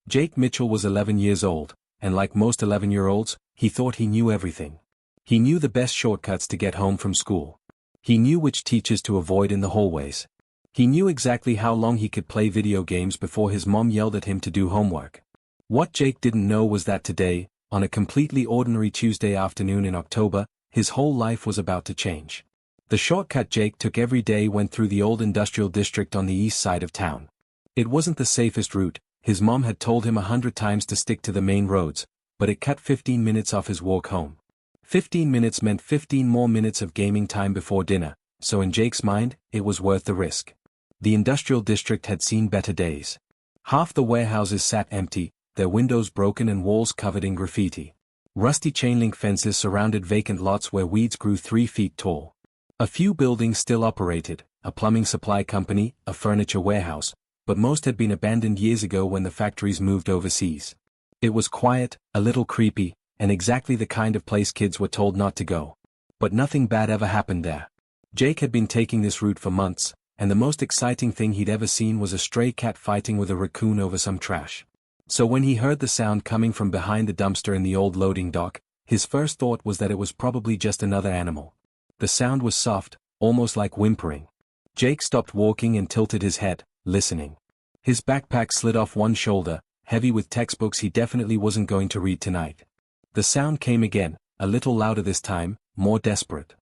Jake Mitchell was 11 years old, and like most 11-year-olds, he thought he knew everything. He knew the best shortcuts to get home from school. He knew which teachers to avoid in the hallways. He knew exactly how long he could play video games before his mom yelled at him to do homework. What Jake didn't know was that today, on a completely ordinary Tuesday afternoon in October, his whole life was about to change. The shortcut Jake took every day went through the old industrial district on the east side of town. It wasn't the safest route, his mom had told him 100 times to stick to the main roads, but it cut 15 minutes off his walk home. 15 minutes meant 15 more minutes of gaming time before dinner, so in Jake's mind, it was worth the risk. The industrial district had seen better days. Half the warehouses sat empty, their windows broken and walls covered in graffiti. Rusty chain-link fences surrounded vacant lots where weeds grew 3 feet tall. A few buildings still operated, a plumbing supply company, a furniture warehouse, but most had been abandoned years ago when the factories moved overseas. It was quiet, a little creepy, and exactly the kind of place kids were told not to go. But nothing bad ever happened there. Jake had been taking this route for months, and the most exciting thing he'd ever seen was a stray cat fighting with a raccoon over some trash. So when he heard the sound coming from behind the dumpster in the old loading dock, his first thought was that it was probably just another animal. The sound was soft, almost like whimpering. Jake stopped walking and tilted his head, listening. His backpack slid off one shoulder, heavy with textbooks he definitely wasn't going to read tonight. The sound came again, a little louder this time, more desperate.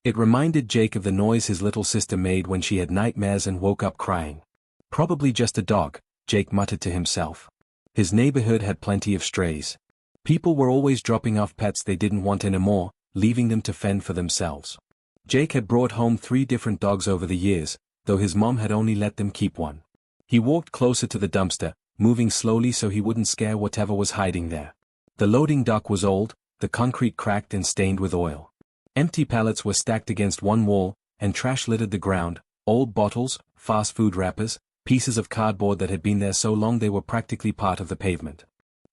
It reminded Jake of the noise his little sister made when she had nightmares and woke up crying. Probably just a dog, Jake muttered to himself. His neighborhood had plenty of strays. People were always dropping off pets they didn't want anymore, leaving them to fend for themselves. Jake had brought home 3 different dogs over the years, though his mom had only let them keep one. He walked closer to the dumpster, moving slowly so he wouldn't scare whatever was hiding there. The loading dock was old, the concrete cracked and stained with oil. Empty pallets were stacked against one wall, and trash littered the ground, old bottles, fast food wrappers, pieces of cardboard that had been there so long they were practically part of the pavement.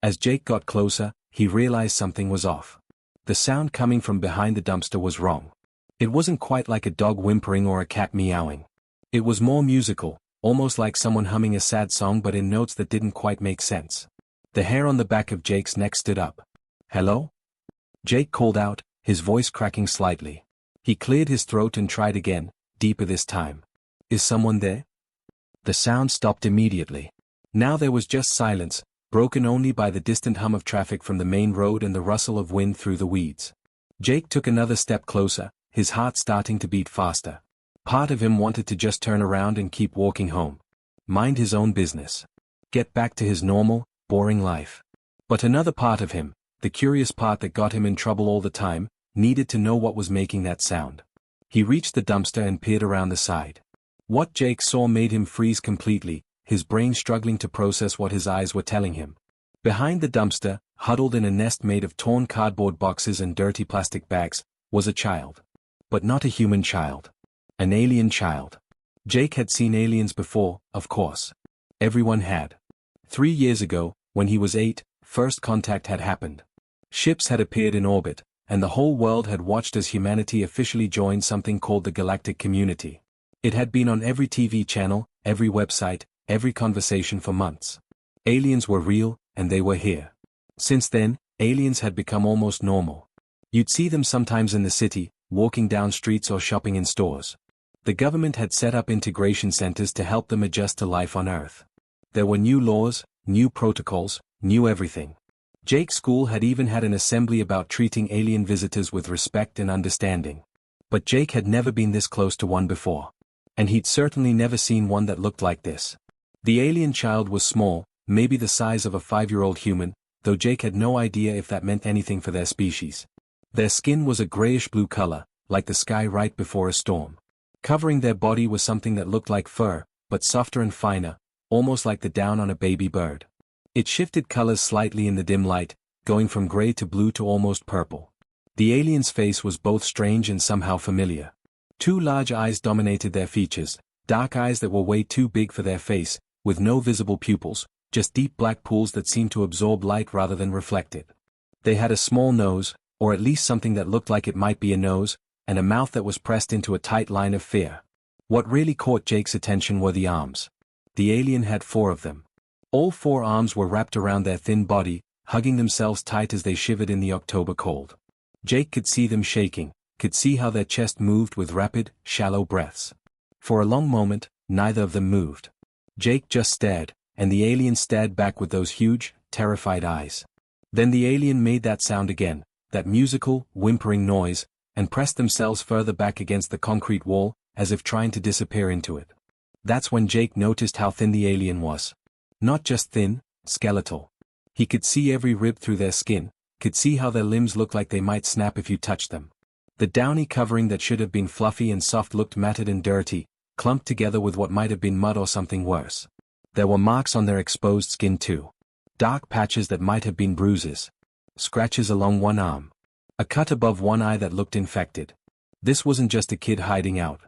As Jake got closer, he realized something was off. The sound coming from behind the dumpster was wrong. It wasn't quite like a dog whimpering or a cat meowing. It was more musical, almost like someone humming a sad song but in notes that didn't quite make sense. The hair on the back of Jake's neck stood up. "Hello?" Jake called out, his voice cracking slightly. He cleared his throat and tried again, deeper this time. "Is someone there?" The sound stopped immediately. Now there was just silence, broken only by the distant hum of traffic from the main road and the rustle of wind through the weeds. Jake took another step closer, his heart starting to beat faster. Part of him wanted to just turn around and keep walking home. Mind his own business. Get back to his normal, boring life. But another part of him, the curious part that got him in trouble all the time, needed to know what was making that sound. He reached the dumpster and peered around the side. What Jake saw made him freeze completely, his brain struggling to process what his eyes were telling him. Behind the dumpster, huddled in a nest made of torn cardboard boxes and dirty plastic bags, was a child. But not a human child. An alien child. Jake had seen aliens before, of course. Everyone had. 3 years ago, when he was 8, first contact had happened. Ships had appeared in orbit, and the whole world had watched as humanity officially joined something called the Galactic Community. It had been on every TV channel, every website, every conversation for months. Aliens were real, and they were here. Since then, aliens had become almost normal. You'd see them sometimes in the city, walking down streets or shopping in stores. The government had set up integration centers to help them adjust to life on Earth. There were new laws, new protocols, new everything. Jake's school had even had an assembly about treating alien visitors with respect and understanding. But Jake had never been this close to one before. And he'd certainly never seen one that looked like this. The alien child was small, maybe the size of a 5-year-old human, though Jake had no idea if that meant anything for their species. Their skin was a grayish-blue color, like the sky right before a storm. Covering their body was something that looked like fur, but softer and finer, almost like the down on a baby bird. It shifted colors slightly in the dim light, going from gray to blue to almost purple. The alien's face was both strange and somehow familiar. 2 large eyes dominated their features, dark eyes that were way too big for their face, with no visible pupils, just deep black pools that seemed to absorb light rather than reflect it. They had a small nose, or at least something that looked like it might be a nose, and a mouth that was pressed into a tight line of fear. What really caught Jake's attention were the arms. The alien had 4 of them. All four arms were wrapped around their thin body, hugging themselves tight as they shivered in the October cold. Jake could see them shaking, could see how their chest moved with rapid, shallow breaths. For a long moment, neither of them moved. Jake just stared, and the alien stared back with those huge, terrified eyes. Then the alien made that sound again, that musical, whimpering noise, and pressed themselves further back against the concrete wall, as if trying to disappear into it. That's when Jake noticed how thin the alien was. Not just thin, skeletal. He could see every rib through their skin, could see how their limbs looked like they might snap if you touched them. The downy covering that should have been fluffy and soft looked matted and dirty, clumped together with what might have been mud or something worse. There were marks on their exposed skin too. Dark patches that might have been bruises. Scratches along one arm. A cut above one eye that looked infected. This wasn't just a kid hiding out.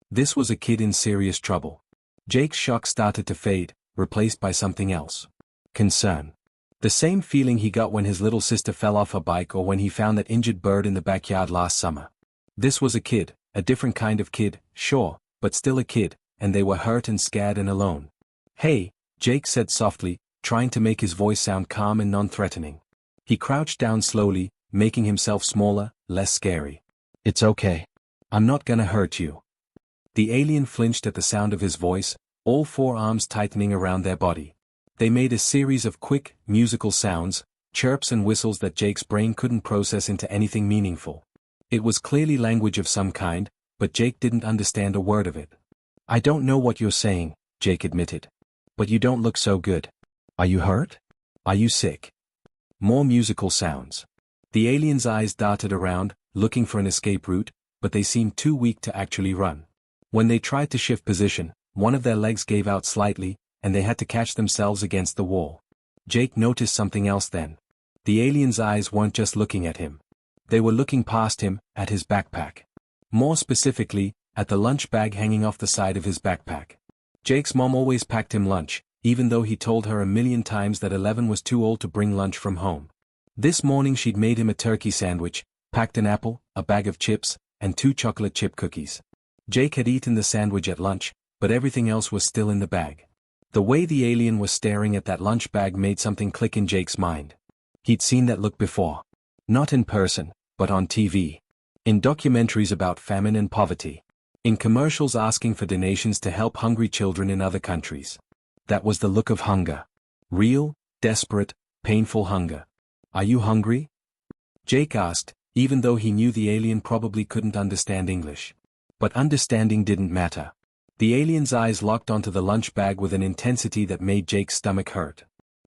This was a kid in serious trouble. Jake's shock started to fade, replaced by something else. Concern. The same feeling he got when his little sister fell off her bike or when he found that injured bird in the backyard last summer. This was a kid, a different kind of kid, sure, but still a kid, and they were hurt and scared and alone. "Hey," Jake said softly, trying to make his voice sound calm and non-threatening. He crouched down slowly, making himself smaller, less scary. "It's okay. I'm not gonna hurt you." The alien flinched at the sound of his voice, all four arms tightening around their body. They made a series of quick, musical sounds, chirps and whistles that Jake's brain couldn't process into anything meaningful. It was clearly language of some kind, but Jake didn't understand a word of it. "I don't know what you're saying," Jake admitted. "But you don't look so good. Are you hurt? Are you sick?" More musical sounds. The alien's eyes darted around, looking for an escape route, but they seemed too weak to actually run. When they tried to shift position, one of their legs gave out slightly, and they had to catch themselves against the wall. Jake noticed something else then. The alien's eyes weren't just looking at him. They were looking past him, at his backpack. More specifically, at the lunch bag hanging off the side of his backpack. Jake's mom always packed him lunch, even though he told her a million times that 11 was too old to bring lunch from home. This morning she'd made him a turkey sandwich, packed an apple, a bag of chips, and 2 chocolate chip cookies. Jake had eaten the sandwich at lunch, but everything else was still in the bag. The way the alien was staring at that lunch bag made something click in Jake's mind. He'd seen that look before. Not in person, but on TV. In documentaries about famine and poverty. In commercials asking for donations to help hungry children in other countries. That was the look of hunger. Real, desperate, painful hunger. "Are you hungry?" Jake asked, even though he knew the alien probably couldn't understand English. But understanding didn't matter. The alien's eyes locked onto the lunch bag with an intensity that made Jake's stomach hurt.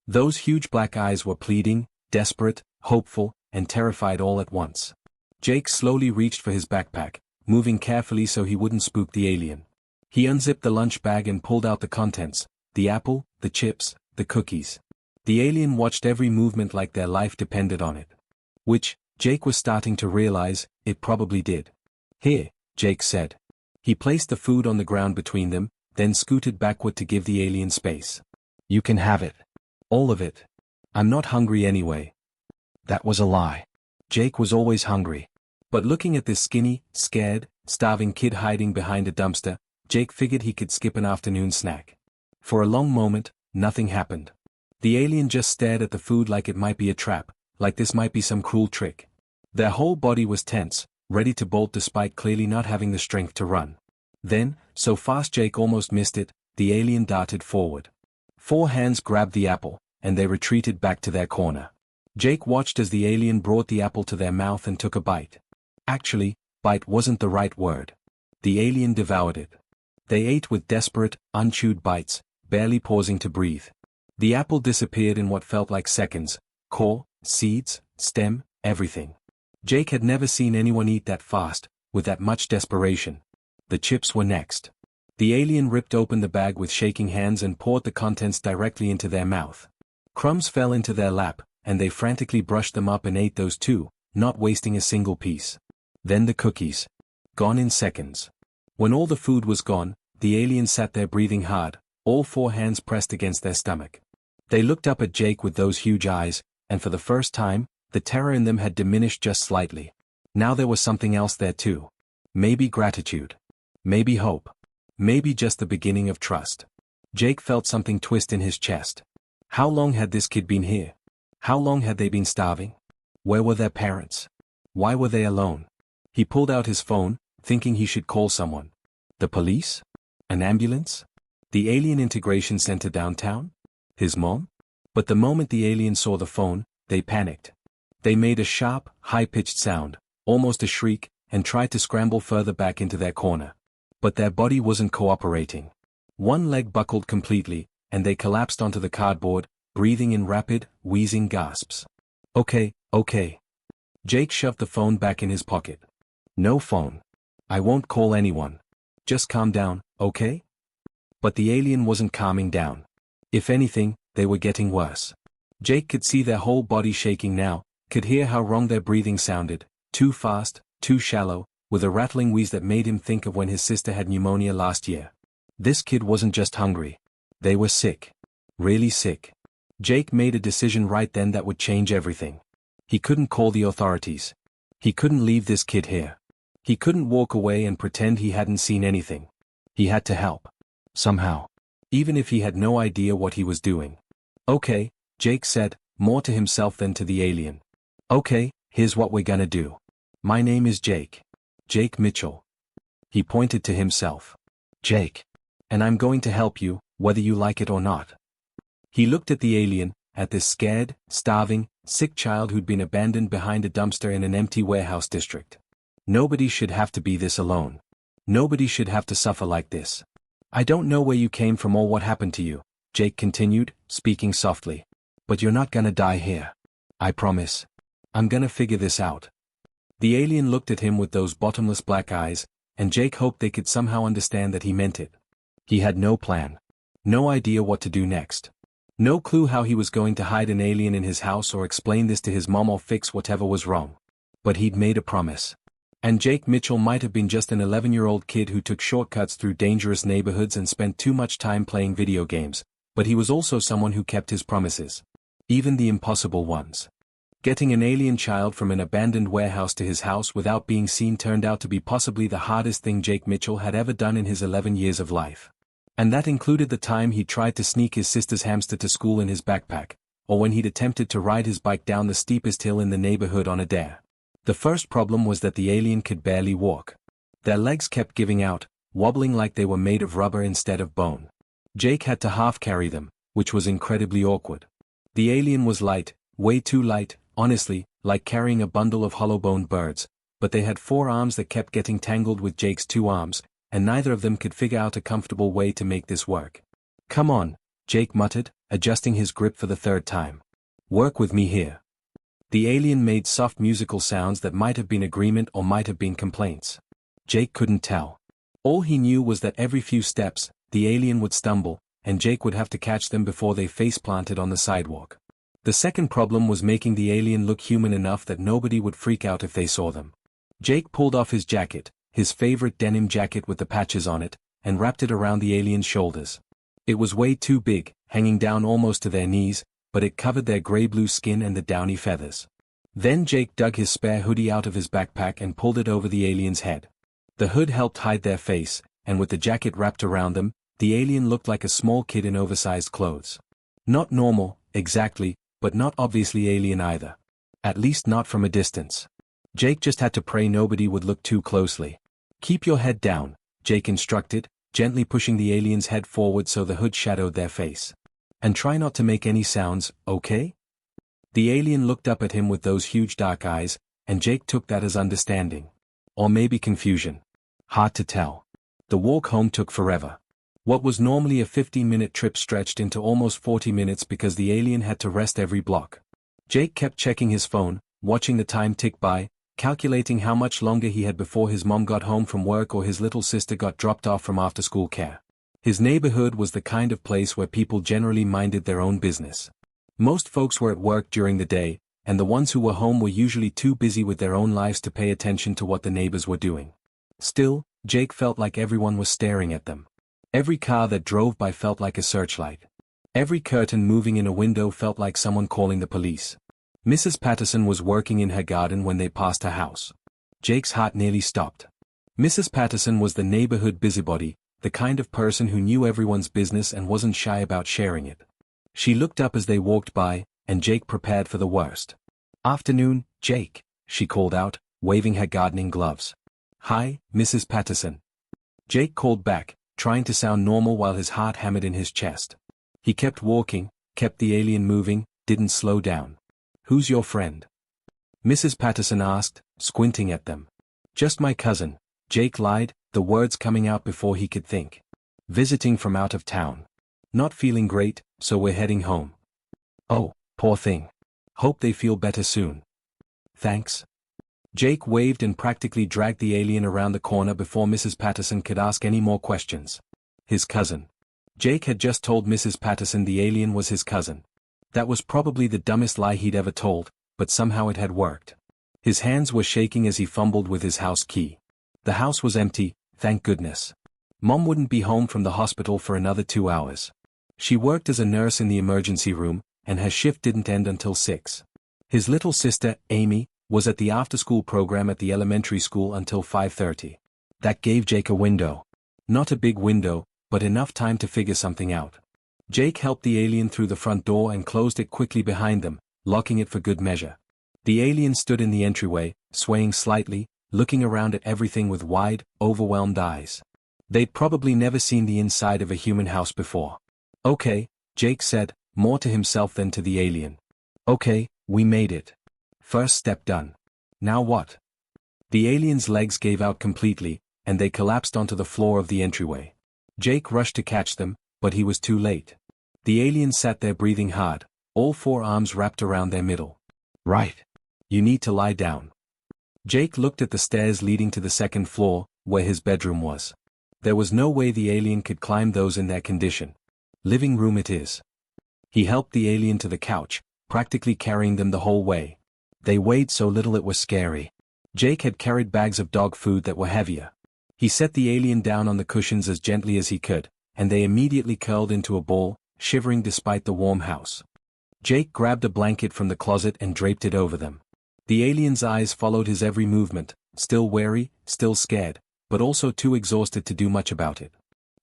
Those huge black eyes were pleading, desperate, hopeful, and terrified all at once. Jake slowly reached for his backpack, moving carefully so he wouldn't spook the alien. He unzipped the lunch bag and pulled out the contents, the apple, the chips, the cookies. The alien watched every movement like their life depended on it. Which, Jake was starting to realize, it probably did. "Here," Jake said. He placed the food on the ground between them, then scooted backward to give the alien space. "You can have it. All of it. I'm not hungry anyway." That was a lie. Jake was always hungry. But looking at this skinny, scared, starving kid hiding behind a dumpster, Jake figured he could skip an afternoon snack. For a long moment, nothing happened. The alien just stared at the food like it might be a trap, like this might be some cruel trick. Their whole body was tense, ready to bolt despite clearly not having the strength to run. Then, so fast Jake almost missed it, the alien darted forward. 4 hands grabbed the apple, and they retreated back to their corner. Jake watched as the alien brought the apple to their mouth and took a bite. Actually, bite wasn't the right word. The alien devoured it. They ate with desperate, unchewed bites, barely pausing to breathe. The apple disappeared in what felt like seconds, core, seeds, stem, everything. Jake had never seen anyone eat that fast, with that much desperation. The chips were next. The alien ripped open the bag with shaking hands and poured the contents directly into their mouth. Crumbs fell into their lap, and they frantically brushed them up and ate those too, not wasting a single piece. Then the cookies. Gone in seconds. When all the food was gone, the alien sat there breathing hard, all 4 hands pressed against their stomach. They looked up at Jake with those huge eyes, and for the first time, the terror in them had diminished just slightly. Now there was something else there too. Maybe gratitude. Maybe hope. Maybe just the beginning of trust. Jake felt something twist in his chest. How long had this kid been here? How long had they been starving? Where were their parents? Why were they alone? He pulled out his phone, thinking he should call someone. The police? An ambulance? The alien integration center downtown? His mom? But the moment the alien saw the phone, they panicked. They made a sharp, high-pitched sound, almost a shriek, and tried to scramble further back into their corner. But their body wasn't cooperating. One leg buckled completely, and they collapsed onto the cardboard, breathing in rapid, wheezing gasps. Okay. Jake shoved the phone back in his pocket. No phone. I won't call anyone. Just calm down, okay? But the alien wasn't calming down. If anything, they were getting worse. Jake could see their whole body shaking now, could hear how wrong their breathing sounded, too fast, too shallow, with a rattling wheeze that made him think of when his sister had pneumonia last year. This kid wasn't just hungry. They were sick. Really sick. Jake made a decision right then that would change everything. He couldn't call the authorities. He couldn't leave this kid here. He couldn't walk away and pretend he hadn't seen anything. He had to help. Somehow. Even if he had no idea what he was doing. Okay, Jake said, more to himself than to the alien. Okay, here's what we're gonna do. My name is Jake. Jake Mitchell. He pointed to himself. Jake. And I'm going to help you, whether you like it or not. He looked at the alien, at this scared, starving, sick child who'd been abandoned behind a dumpster in an empty warehouse district. Nobody should have to be this alone. Nobody should have to suffer like this. I don't know where you came from or what happened to you, Jake continued, speaking softly. But you're not gonna die here. I promise. I'm gonna figure this out. The alien looked at him with those bottomless black eyes, and Jake hoped they could somehow understand that he meant it. He had no plan. No idea what to do next. No clue how he was going to hide an alien in his house or explain this to his mom or fix whatever was wrong. But he'd made a promise. And Jake Mitchell might have been just an 11-year-old kid who took shortcuts through dangerous neighborhoods and spent too much time playing video games, but he was also someone who kept his promises. Even the impossible ones. Getting an alien child from an abandoned warehouse to his house without being seen turned out to be possibly the hardest thing Jake Mitchell had ever done in his 11 years of life. And that included the time he tried to sneak his sister's hamster to school in his backpack, or when he'd attempted to ride his bike down the steepest hill in the neighborhood on a dare. The first problem was that the alien could barely walk. Their legs kept giving out, wobbling like they were made of rubber instead of bone. Jake had to half carry them, which was incredibly awkward. The alien was light, way too light, honestly, like carrying a bundle of hollow-boned birds, but they had 4 arms that kept getting tangled with Jake's 2 arms, and neither of them could figure out a comfortable way to make this work. Come on, Jake muttered, adjusting his grip for the 3rd time. Work with me here. The alien made soft musical sounds that might have been agreement or might have been complaints. Jake couldn't tell. All he knew was that every few steps, the alien would stumble, and Jake would have to catch them before they face-planted on the sidewalk. The second problem was making the alien look human enough that nobody would freak out if they saw them. Jake pulled off his jacket, his favorite denim jacket with the patches on it, and wrapped it around the alien's shoulders. It was way too big, hanging down almost to their knees, but it covered their gray-blue skin and the downy feathers. Then Jake dug his spare hoodie out of his backpack and pulled it over the alien's head. The hood helped hide their face, and with the jacket wrapped around them, the alien looked like a small kid in oversized clothes. Not normal, exactly, but not obviously alien either. At least not from a distance. Jake just had to pray nobody would look too closely. Keep your head down, Jake instructed, gently pushing the alien's head forward so the hood shadowed their face. And try not to make any sounds, okay? The alien looked up at him with those huge dark eyes, and Jake took that as understanding. Or maybe confusion. Hard to tell. The walk home took forever. What was normally a 15-minute trip stretched into almost 40 minutes because the alien had to rest every block. Jake kept checking his phone, watching the time tick by, calculating how much longer he had before his mom got home from work or his little sister got dropped off from after-school care. His neighborhood was the kind of place where people generally minded their own business. Most folks were at work during the day, and the ones who were home were usually too busy with their own lives to pay attention to what the neighbors were doing. Still, Jake felt like everyone was staring at them. Every car that drove by felt like a searchlight. Every curtain moving in a window felt like someone calling the police. Mrs. Patterson was working in her garden when they passed her house. Jake's heart nearly stopped. Mrs. Patterson was the neighborhood busybody, the kind of person who knew everyone's business and wasn't shy about sharing it. She looked up as they walked by, and Jake prepared for the worst. "Afternoon, Jake," she called out, waving her gardening gloves. "Hi, Mrs. Patterson." Jake called back, trying to sound normal while his heart hammered in his chest. He kept walking, kept the alien moving, didn't slow down. "Who's your friend?" Mrs. Patterson asked, squinting at them. "Just my cousin," Jake lied, the words coming out before he could think. "Visiting from out of town. Not feeling great, so we're heading home." "Oh, poor thing. Hope they feel better soon." "Thanks." Jake waved and practically dragged the alien around the corner before Mrs. Patterson could ask any more questions. His cousin. Jake had just told Mrs. Patterson the alien was his cousin. That was probably the dumbest lie he'd ever told, but somehow it had worked. His hands were shaking as he fumbled with his house key. The house was empty, thank goodness. Mom wouldn't be home from the hospital for another 2 hours. She worked as a nurse in the emergency room, and her shift didn't end until 6. His little sister, Amy, was at the after-school program at the elementary school until 5:30. That gave Jake a window. Not a big window, but enough time to figure something out. Jake helped the alien through the front door and closed it quickly behind them, locking it for good measure. The alien stood in the entryway, swaying slightly, looking around at everything with wide, overwhelmed eyes. They'd probably never seen the inside of a human house before. "Okay," Jake said, more to himself than to the alien. "Okay, we made it. First step done. Now what?" The alien's legs gave out completely, and they collapsed onto the floor of the entryway. Jake rushed to catch them, but he was too late. The alien sat there breathing hard, all 4 arms wrapped around their middle. "Right. You need to lie down." Jake looked at the stairs leading to the second floor, where his bedroom was. There was no way the alien could climb those in their condition. Living room it is. He helped the alien to the couch, practically carrying them the whole way. They weighed so little it was scary. Jake had carried bags of dog food that were heavier. He set the alien down on the cushions as gently as he could, and they immediately curled into a ball, shivering despite the warm house. Jake grabbed a blanket from the closet and draped it over them. The alien's eyes followed his every movement, still wary, still scared, but also too exhausted to do much about it.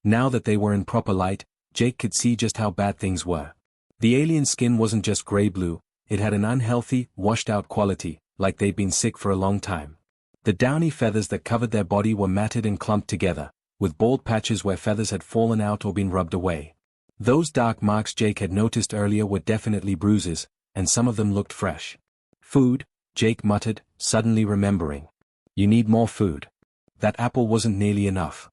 Now that they were in proper light, Jake could see just how bad things were. The alien's skin wasn't just gray-blue, it had an unhealthy, washed-out quality, like they'd been sick for a long time. The downy feathers that covered their body were matted and clumped together, with bald patches where feathers had fallen out or been rubbed away. Those dark marks Jake had noticed earlier were definitely bruises, and some of them looked fresh. "Food," Jake muttered, suddenly remembering. "You need more food. That apple wasn't nearly enough."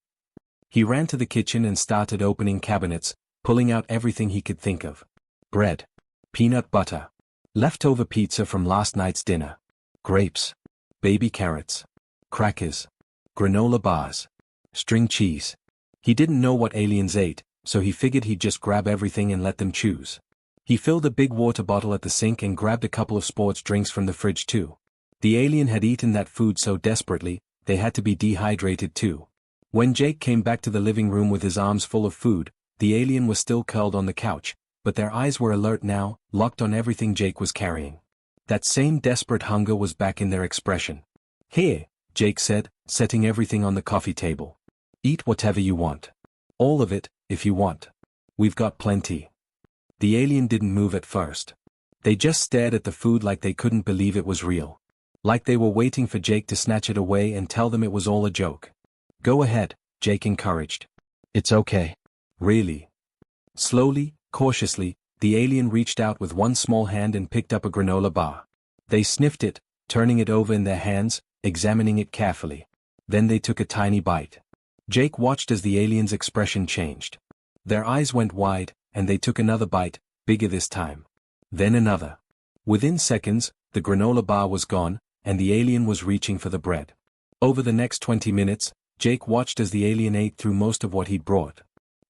He ran to the kitchen and started opening cabinets, pulling out everything he could think of. Bread. Peanut butter. Leftover pizza from last night's dinner. Grapes. Baby carrots. Crackers. Granola bars. String cheese. He didn't know what aliens ate, so he figured he'd just grab everything and let them choose. He filled a big water bottle at the sink and grabbed a couple of sports drinks from the fridge too. The alien had eaten that food so desperately, they had to be dehydrated too. When Jake came back to the living room with his arms full of food, the alien was still curled on the couch, but their eyes were alert now, locked on everything Jake was carrying. That same desperate hunger was back in their expression. "Here," Jake said, setting everything on the coffee table. "Eat whatever you want. All of it, if you want. We've got plenty." The alien didn't move at first. They just stared at the food like they couldn't believe it was real. Like they were waiting for Jake to snatch it away and tell them it was all a joke. "Go ahead," Jake encouraged. "It's okay." "Really?" Slowly, cautiously, the alien reached out with one small hand and picked up a granola bar. They sniffed it, turning it over in their hands, examining it carefully. Then they took a tiny bite. Jake watched as the alien's expression changed. Their eyes went wide, and they took another bite, bigger this time. Then another. Within seconds, the granola bar was gone, and the alien was reaching for the bread. Over the next 20 minutes, Jake watched as the alien ate through most of what he'd brought.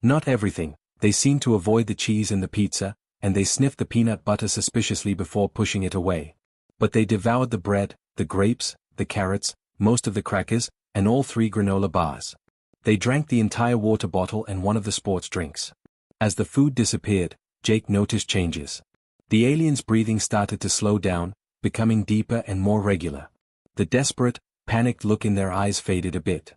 Not everything, they seemed to avoid the cheese and the pizza, and they sniffed the peanut butter suspiciously before pushing it away. But they devoured the bread, the grapes, the carrots, most of the crackers, and all 3 granola bars. They drank the entire water bottle and one of the sports drinks. As the food disappeared, Jake noticed changes. The alien's breathing started to slow down, becoming deeper and more regular. The desperate, panicked look in their eyes faded a bit.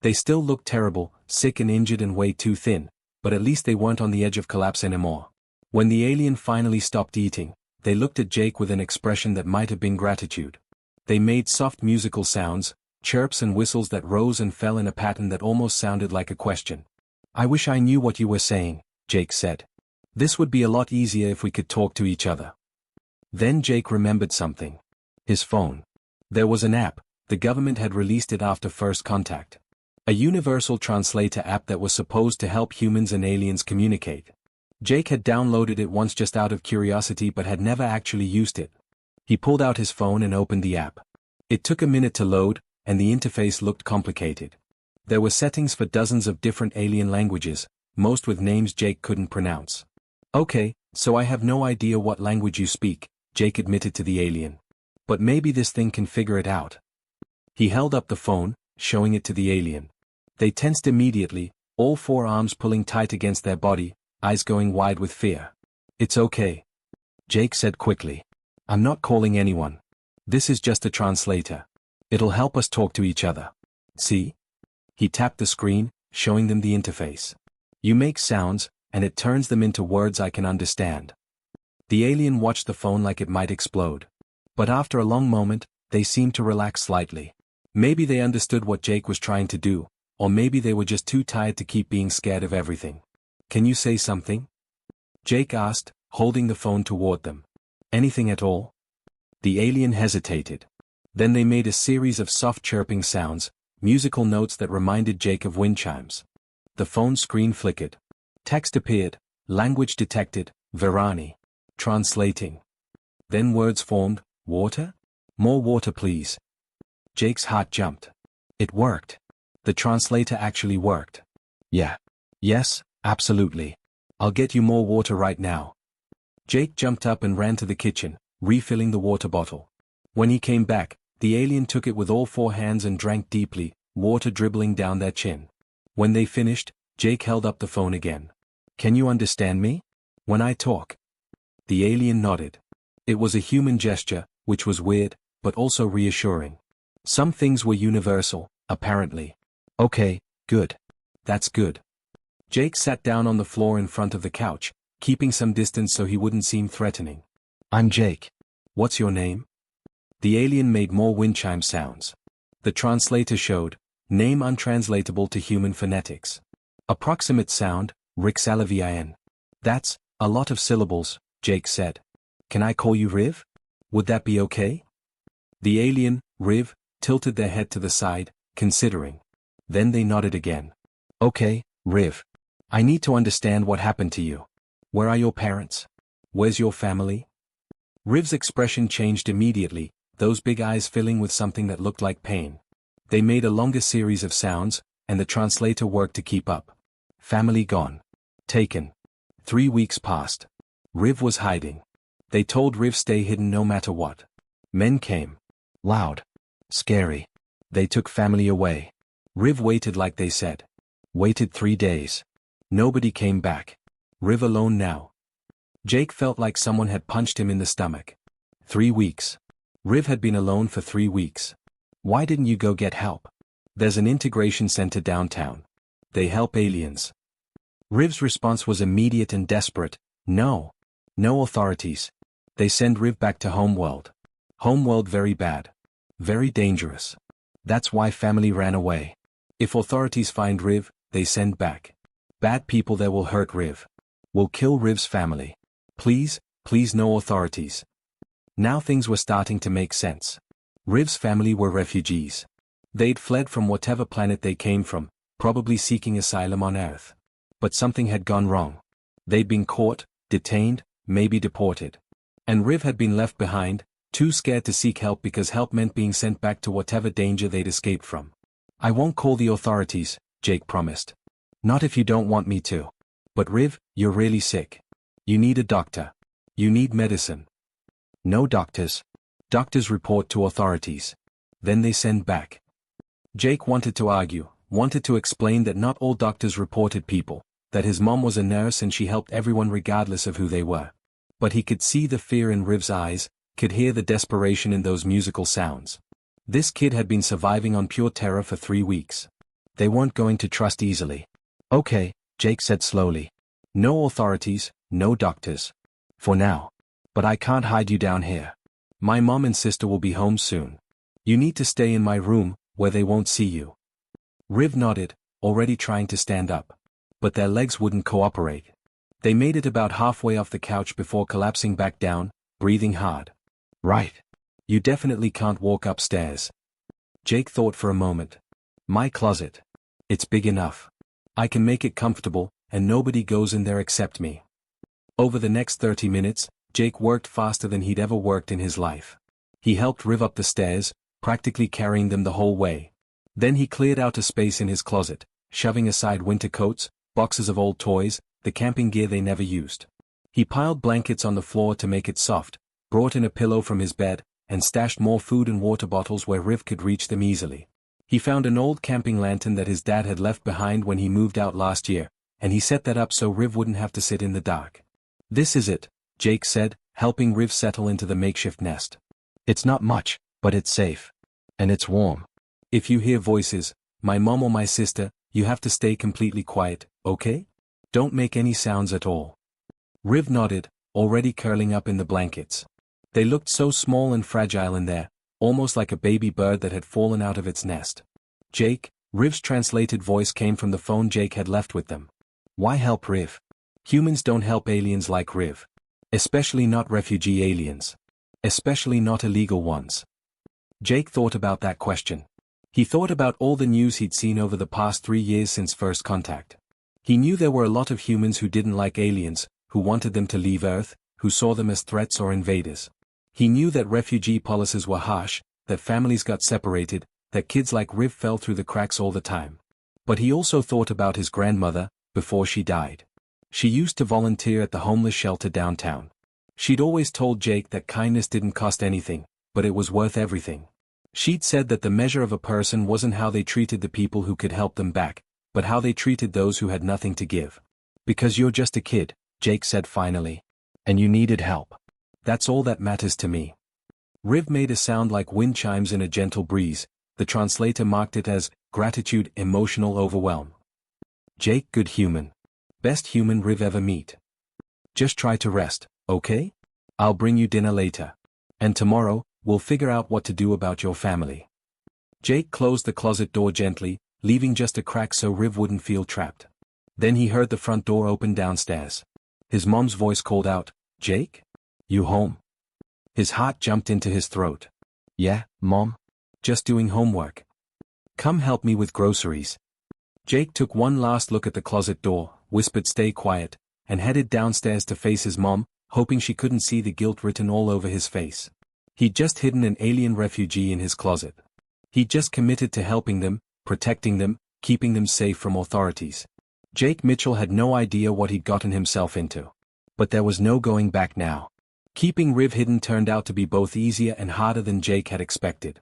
They still looked terrible, sick and injured and way too thin, but at least they weren't on the edge of collapse anymore. When the alien finally stopped eating, they looked at Jake with an expression that might have been gratitude. They made soft musical sounds, chirps and whistles that rose and fell in a pattern that almost sounded like a question. "I wish I knew what you were saying," Jake said. "This would be a lot easier if we could talk to each other." Then Jake remembered something. His phone. There was an app, the government had released it after first contact. A universal translator app that was supposed to help humans and aliens communicate. Jake had downloaded it once just out of curiosity but had never actually used it. He pulled out his phone and opened the app. It took a minute to load, and the interface looked complicated. There were settings for dozens of different alien languages, most with names Jake couldn't pronounce. "Okay, so I have no idea what language you speak," Jake admitted to the alien. "But maybe this thing can figure it out." He held up the phone, showing it to the alien. They tensed immediately, all four arms pulling tight against their body, eyes going wide with fear. "It's okay," Jake said quickly. "I'm not calling anyone. This is just a translator. It'll help us talk to each other. See?" He tapped the screen, showing them the interface. "You make sounds, and it turns them into words I can understand." The alien watched the phone like it might explode. But after a long moment, they seemed to relax slightly. Maybe they understood what Jake was trying to do, or maybe they were just too tired to keep being scared of everything. "Can you say something?" Jake asked, holding the phone toward them. "Anything at all?" The alien hesitated. Then they made a series of soft chirping sounds, musical notes that reminded Jake of wind chimes. The phone screen flickered. Text appeared, language detected, Virani. Translating. Then words formed, "Water? More water please." Jake's heart jumped. It worked. The translator actually worked. "Yeah. Yes, absolutely. I'll get you more water right now." Jake jumped up and ran to the kitchen, refilling the water bottle. When he came back, the alien took it with all four hands and drank deeply, water dribbling down their chin. When they finished, Jake held up the phone again. "Can you understand me? When I talk?" The alien nodded. It was a human gesture, which was weird, but also reassuring. Some things were universal, apparently. "Okay, good. That's good." Jake sat down on the floor in front of the couch, keeping some distance so he wouldn't seem threatening. "I'm Jake. What's your name?" The alien made more wind chime sounds. The translator showed, name untranslatable to human phonetics. Approximate sound, Rixalavin. "That's a lot of syllables," Jake said. "Can I call you Riv? Would that be okay?" The alien, Riv, tilted their head to the side, considering. Then they nodded again. "Okay, Riv. I need to understand what happened to you. Where are your parents? Where's your family?" Riv's expression changed immediately, those big eyes filling with something that looked like pain. They made a longer series of sounds, and the translator worked to keep up. "Family gone. Taken. 3 weeks passed. Riv was hiding. They told Riv stay hidden no matter what. Men came. Loud. Scary. They took family away. Riv waited like they said. Waited 3 days. Nobody came back. Riv alone now." Jake felt like someone had punched him in the stomach. 3 weeks. Riv had been alone for 3 weeks. "Why didn't you go get help? There's an integration center downtown. They help aliens." Riv's response was immediate and desperate. "No. No authorities. They send Riv back to Homeworld. Homeworld very bad. Very dangerous. That's why family ran away. If authorities find Riv, they send back. Bad people there will hurt Riv. Will kill Riv's family. Please, please no authorities." Now things were starting to make sense. Riv's family were refugees. They'd fled from whatever planet they came from, probably seeking asylum on Earth. But something had gone wrong. They'd been caught, detained, maybe deported. And Riv had been left behind, too scared to seek help because help meant being sent back to whatever danger they'd escaped from. "I won't call the authorities," Jake promised. "Not if you don't want me to. But Riv, you're really sick. You need a doctor. You need medicine." "No doctors. Doctors report to authorities. Then they send back." Jake wanted to argue, wanted to explain that not all doctors reported people, that his mom was a nurse and she helped everyone regardless of who they were. But he could see the fear in Riv's eyes, could hear the desperation in those musical sounds. This kid had been surviving on pure terror for 3 weeks. They weren't going to trust easily. "Okay," Jake said slowly. No authorities, no doctors. For now. But I can't hide you down here. My mom and sister will be home soon. You need to stay in my room, where they won't see you. Riv nodded, already trying to stand up. But their legs wouldn't cooperate. They made it about halfway off the couch before collapsing back down, breathing hard. Right. You definitely can't walk upstairs. Jake thought for a moment. My closet. It's big enough. I can make it comfortable, and nobody goes in there except me. Over the next 30 minutes, Jake worked faster than he'd ever worked in his life. He helped Riv up the stairs, practically carrying them the whole way. Then he cleared out a space in his closet, shoving aside winter coats, boxes of old toys, the camping gear they never used. He piled blankets on the floor to make it soft, brought in a pillow from his bed, and stashed more food and water bottles where Riv could reach them easily. He found an old camping lantern that his dad had left behind when he moved out last year, and he set that up so Riv wouldn't have to sit in the dark. This is it, Jake said, helping Riv settle into the makeshift nest. It's not much, but it's safe. And it's warm. If you hear voices, my mom or my sister, you have to stay completely quiet, okay? Don't make any sounds at all. Riv nodded, already curling up in the blankets. They looked so small and fragile in there, almost like a baby bird that had fallen out of its nest. Jake, Riv's translated voice came from the phone Jake had left with them. Why help Riv? Humans don't help aliens like Riv. Especially not refugee aliens. Especially not illegal ones. Jake thought about that question. He thought about all the news he'd seen over the past 3 years since first contact. He knew there were a lot of humans who didn't like aliens, who wanted them to leave Earth, who saw them as threats or invaders. He knew that refugee policies were harsh, that families got separated, that kids like Riv fell through the cracks all the time. But he also thought about his grandmother, before she died. She used to volunteer at the homeless shelter downtown. She'd always told Jake that kindness didn't cost anything, but it was worth everything. She'd said that the measure of a person wasn't how they treated the people who could help them back, but how they treated those who had nothing to give. Because you're just a kid, Jake said finally. And you needed help. That's all that matters to me. Riv made a sound like wind chimes in a gentle breeze. The translator marked it as gratitude, emotional overwhelm. Jake, good human. Best human Riv ever meet. Just try to rest, okay? I'll bring you dinner later. And tomorrow, we'll figure out what to do about your family. Jake closed the closet door gently, leaving just a crack so Riv wouldn't feel trapped. Then he heard the front door open downstairs. His mom's voice called out, Jake? You home? His heart jumped into his throat. Yeah, Mom? Just doing homework. Come help me with groceries. Jake took one last look at the closet door, whispered stay quiet, and headed downstairs to face his mom, hoping she couldn't see the guilt written all over his face. He'd just hidden an alien refugee in his closet. He'd just committed to helping them, protecting them, keeping them safe from authorities. Jake Mitchell had no idea what he'd gotten himself into. But there was no going back now. Keeping Riv hidden turned out to be both easier and harder than Jake had expected.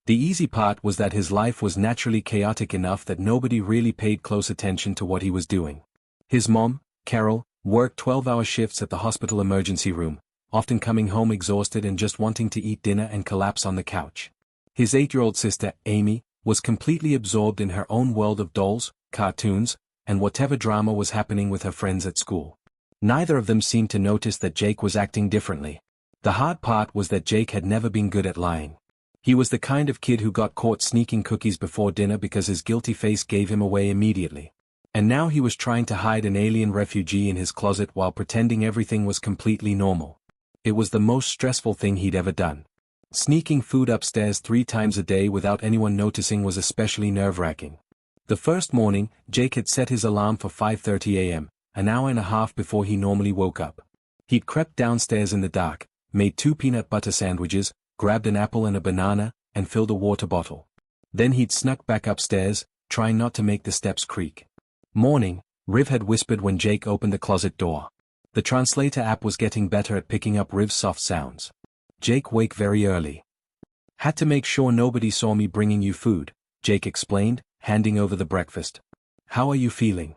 The easy part was that his life was naturally chaotic enough that nobody really paid close attention to what he was doing. His mom, Carol, worked 12-hour shifts at the hospital emergency room, often coming home exhausted and just wanting to eat dinner and collapse on the couch. His 8-year-old sister, Amy, was completely absorbed in her own world of dolls, cartoons, and whatever drama was happening with her friends at school. Neither of them seemed to notice that Jake was acting differently. The hard part was that Jake had never been good at lying. He was the kind of kid who got caught sneaking cookies before dinner because his guilty face gave him away immediately. And now he was trying to hide an alien refugee in his closet while pretending everything was completely normal. It was the most stressful thing he'd ever done. Sneaking food upstairs 3 times a day without anyone noticing was especially nerve-wracking. The first morning, Jake had set his alarm for 5:30 a.m., an hour and a half before he normally woke up. He'd crept downstairs in the dark, made 2 peanut butter sandwiches, grabbed an apple and a banana, and filled a water bottle. Then he'd snuck back upstairs, trying not to make the steps creak. Morning, Riv had whispered when Jake opened the closet door. The translator app was getting better at picking up Riv's soft sounds. Jake, wake very early. Had to make sure nobody saw me bringing you food, Jake explained, handing over the breakfast. How are you feeling?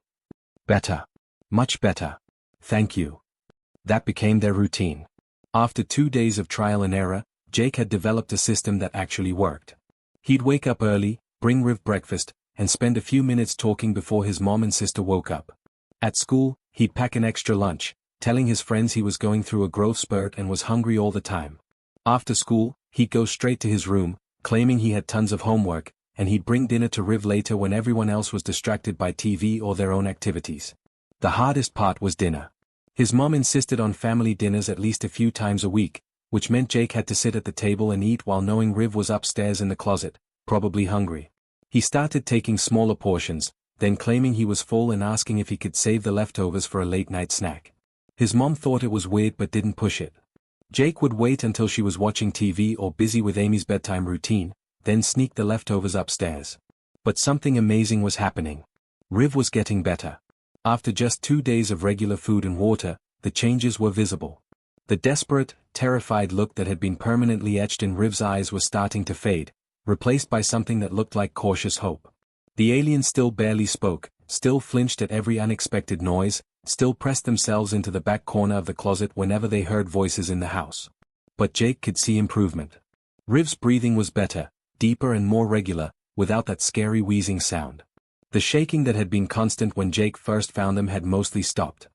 Better. Much better. Thank you. That became their routine. After 2 days of trial and error, Jake had developed a system that actually worked. He'd wake up early, bring Riv breakfast, and spend a few minutes talking before his mom and sister woke up. At school, he'd pack an extra lunch, telling his friends he was going through a growth spurt and was hungry all the time. After school, he'd go straight to his room, claiming he had tons of homework, and he'd bring dinner to Riv later when everyone else was distracted by TV or their own activities. The hardest part was dinner. His mom insisted on family dinners at least a few times a week, which meant Jake had to sit at the table and eat while knowing Riv was upstairs in the closet, probably hungry. He started taking smaller portions, then claiming he was full and asking if he could save the leftovers for a late-night snack. His mom thought it was weird but didn't push it. Jake would wait until she was watching TV or busy with Amy's bedtime routine, then sneak the leftovers upstairs. But something amazing was happening. Riv was getting better. After just 2 days of regular food and water, the changes were visible. The desperate, terrified look that had been permanently etched in Riv's eyes was starting to fade, replaced by something that looked like cautious hope. The aliens still barely spoke, still flinched at every unexpected noise, still pressed themselves into the back corner of the closet whenever they heard voices in the house. But Jake could see improvement. Riv's breathing was better, deeper and more regular, without that scary wheezing sound. The shaking that had been constant when Jake first found them had mostly stopped.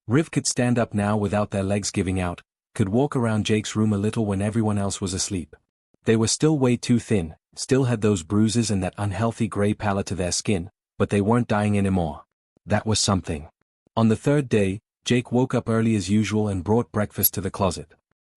Riv could stand up now without their legs giving out, could walk around Jake's room a little when everyone else was asleep. They were still way too thin, still had those bruises and that unhealthy gray pallor to their skin, but they weren't dying anymore. That was something. On the third day, Jake woke up early as usual and brought breakfast to the closet.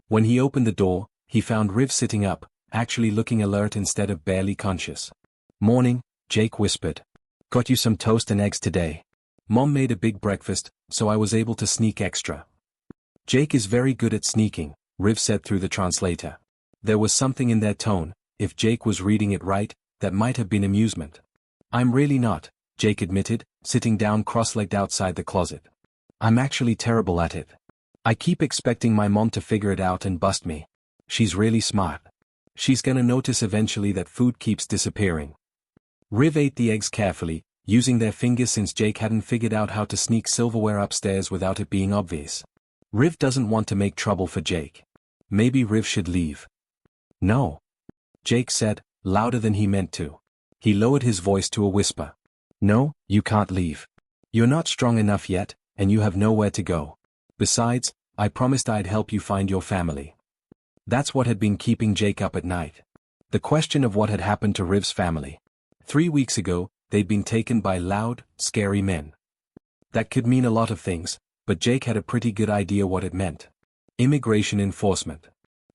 When he opened the door, he found Riv sitting up, actually looking alert instead of barely conscious. "Morning," Jake whispered. "Got you some toast and eggs today. Mom made a big breakfast, so I was able to sneak extra." "Jake is very good at sneaking," Riv said through the translator. There was something in their tone, if Jake was reading it right, that might have been amusement. "I'm really not," Jake admitted, sitting down cross-legged outside the closet. "I'm actually terrible at it. I keep expecting my mom to figure it out and bust me. She's really smart. She's gonna notice eventually that food keeps disappearing." Riv ate the eggs carefully, using their fingers since Jake hadn't figured out how to sneak silverware upstairs without it being obvious. Riv doesn't want to make trouble for Jake. Maybe Riv should leave. "No," Jake said, louder than he meant to. He lowered his voice to a whisper. "No, you can't leave. You're not strong enough yet, and you have nowhere to go. Besides, I promised I'd help you find your family." That's what had been keeping Jake up at night. The question of what had happened to Riv's family. 3 weeks ago, they'd been taken by loud, scary men. That could mean a lot of things, but Jake had a pretty good idea what it meant. Immigration enforcement.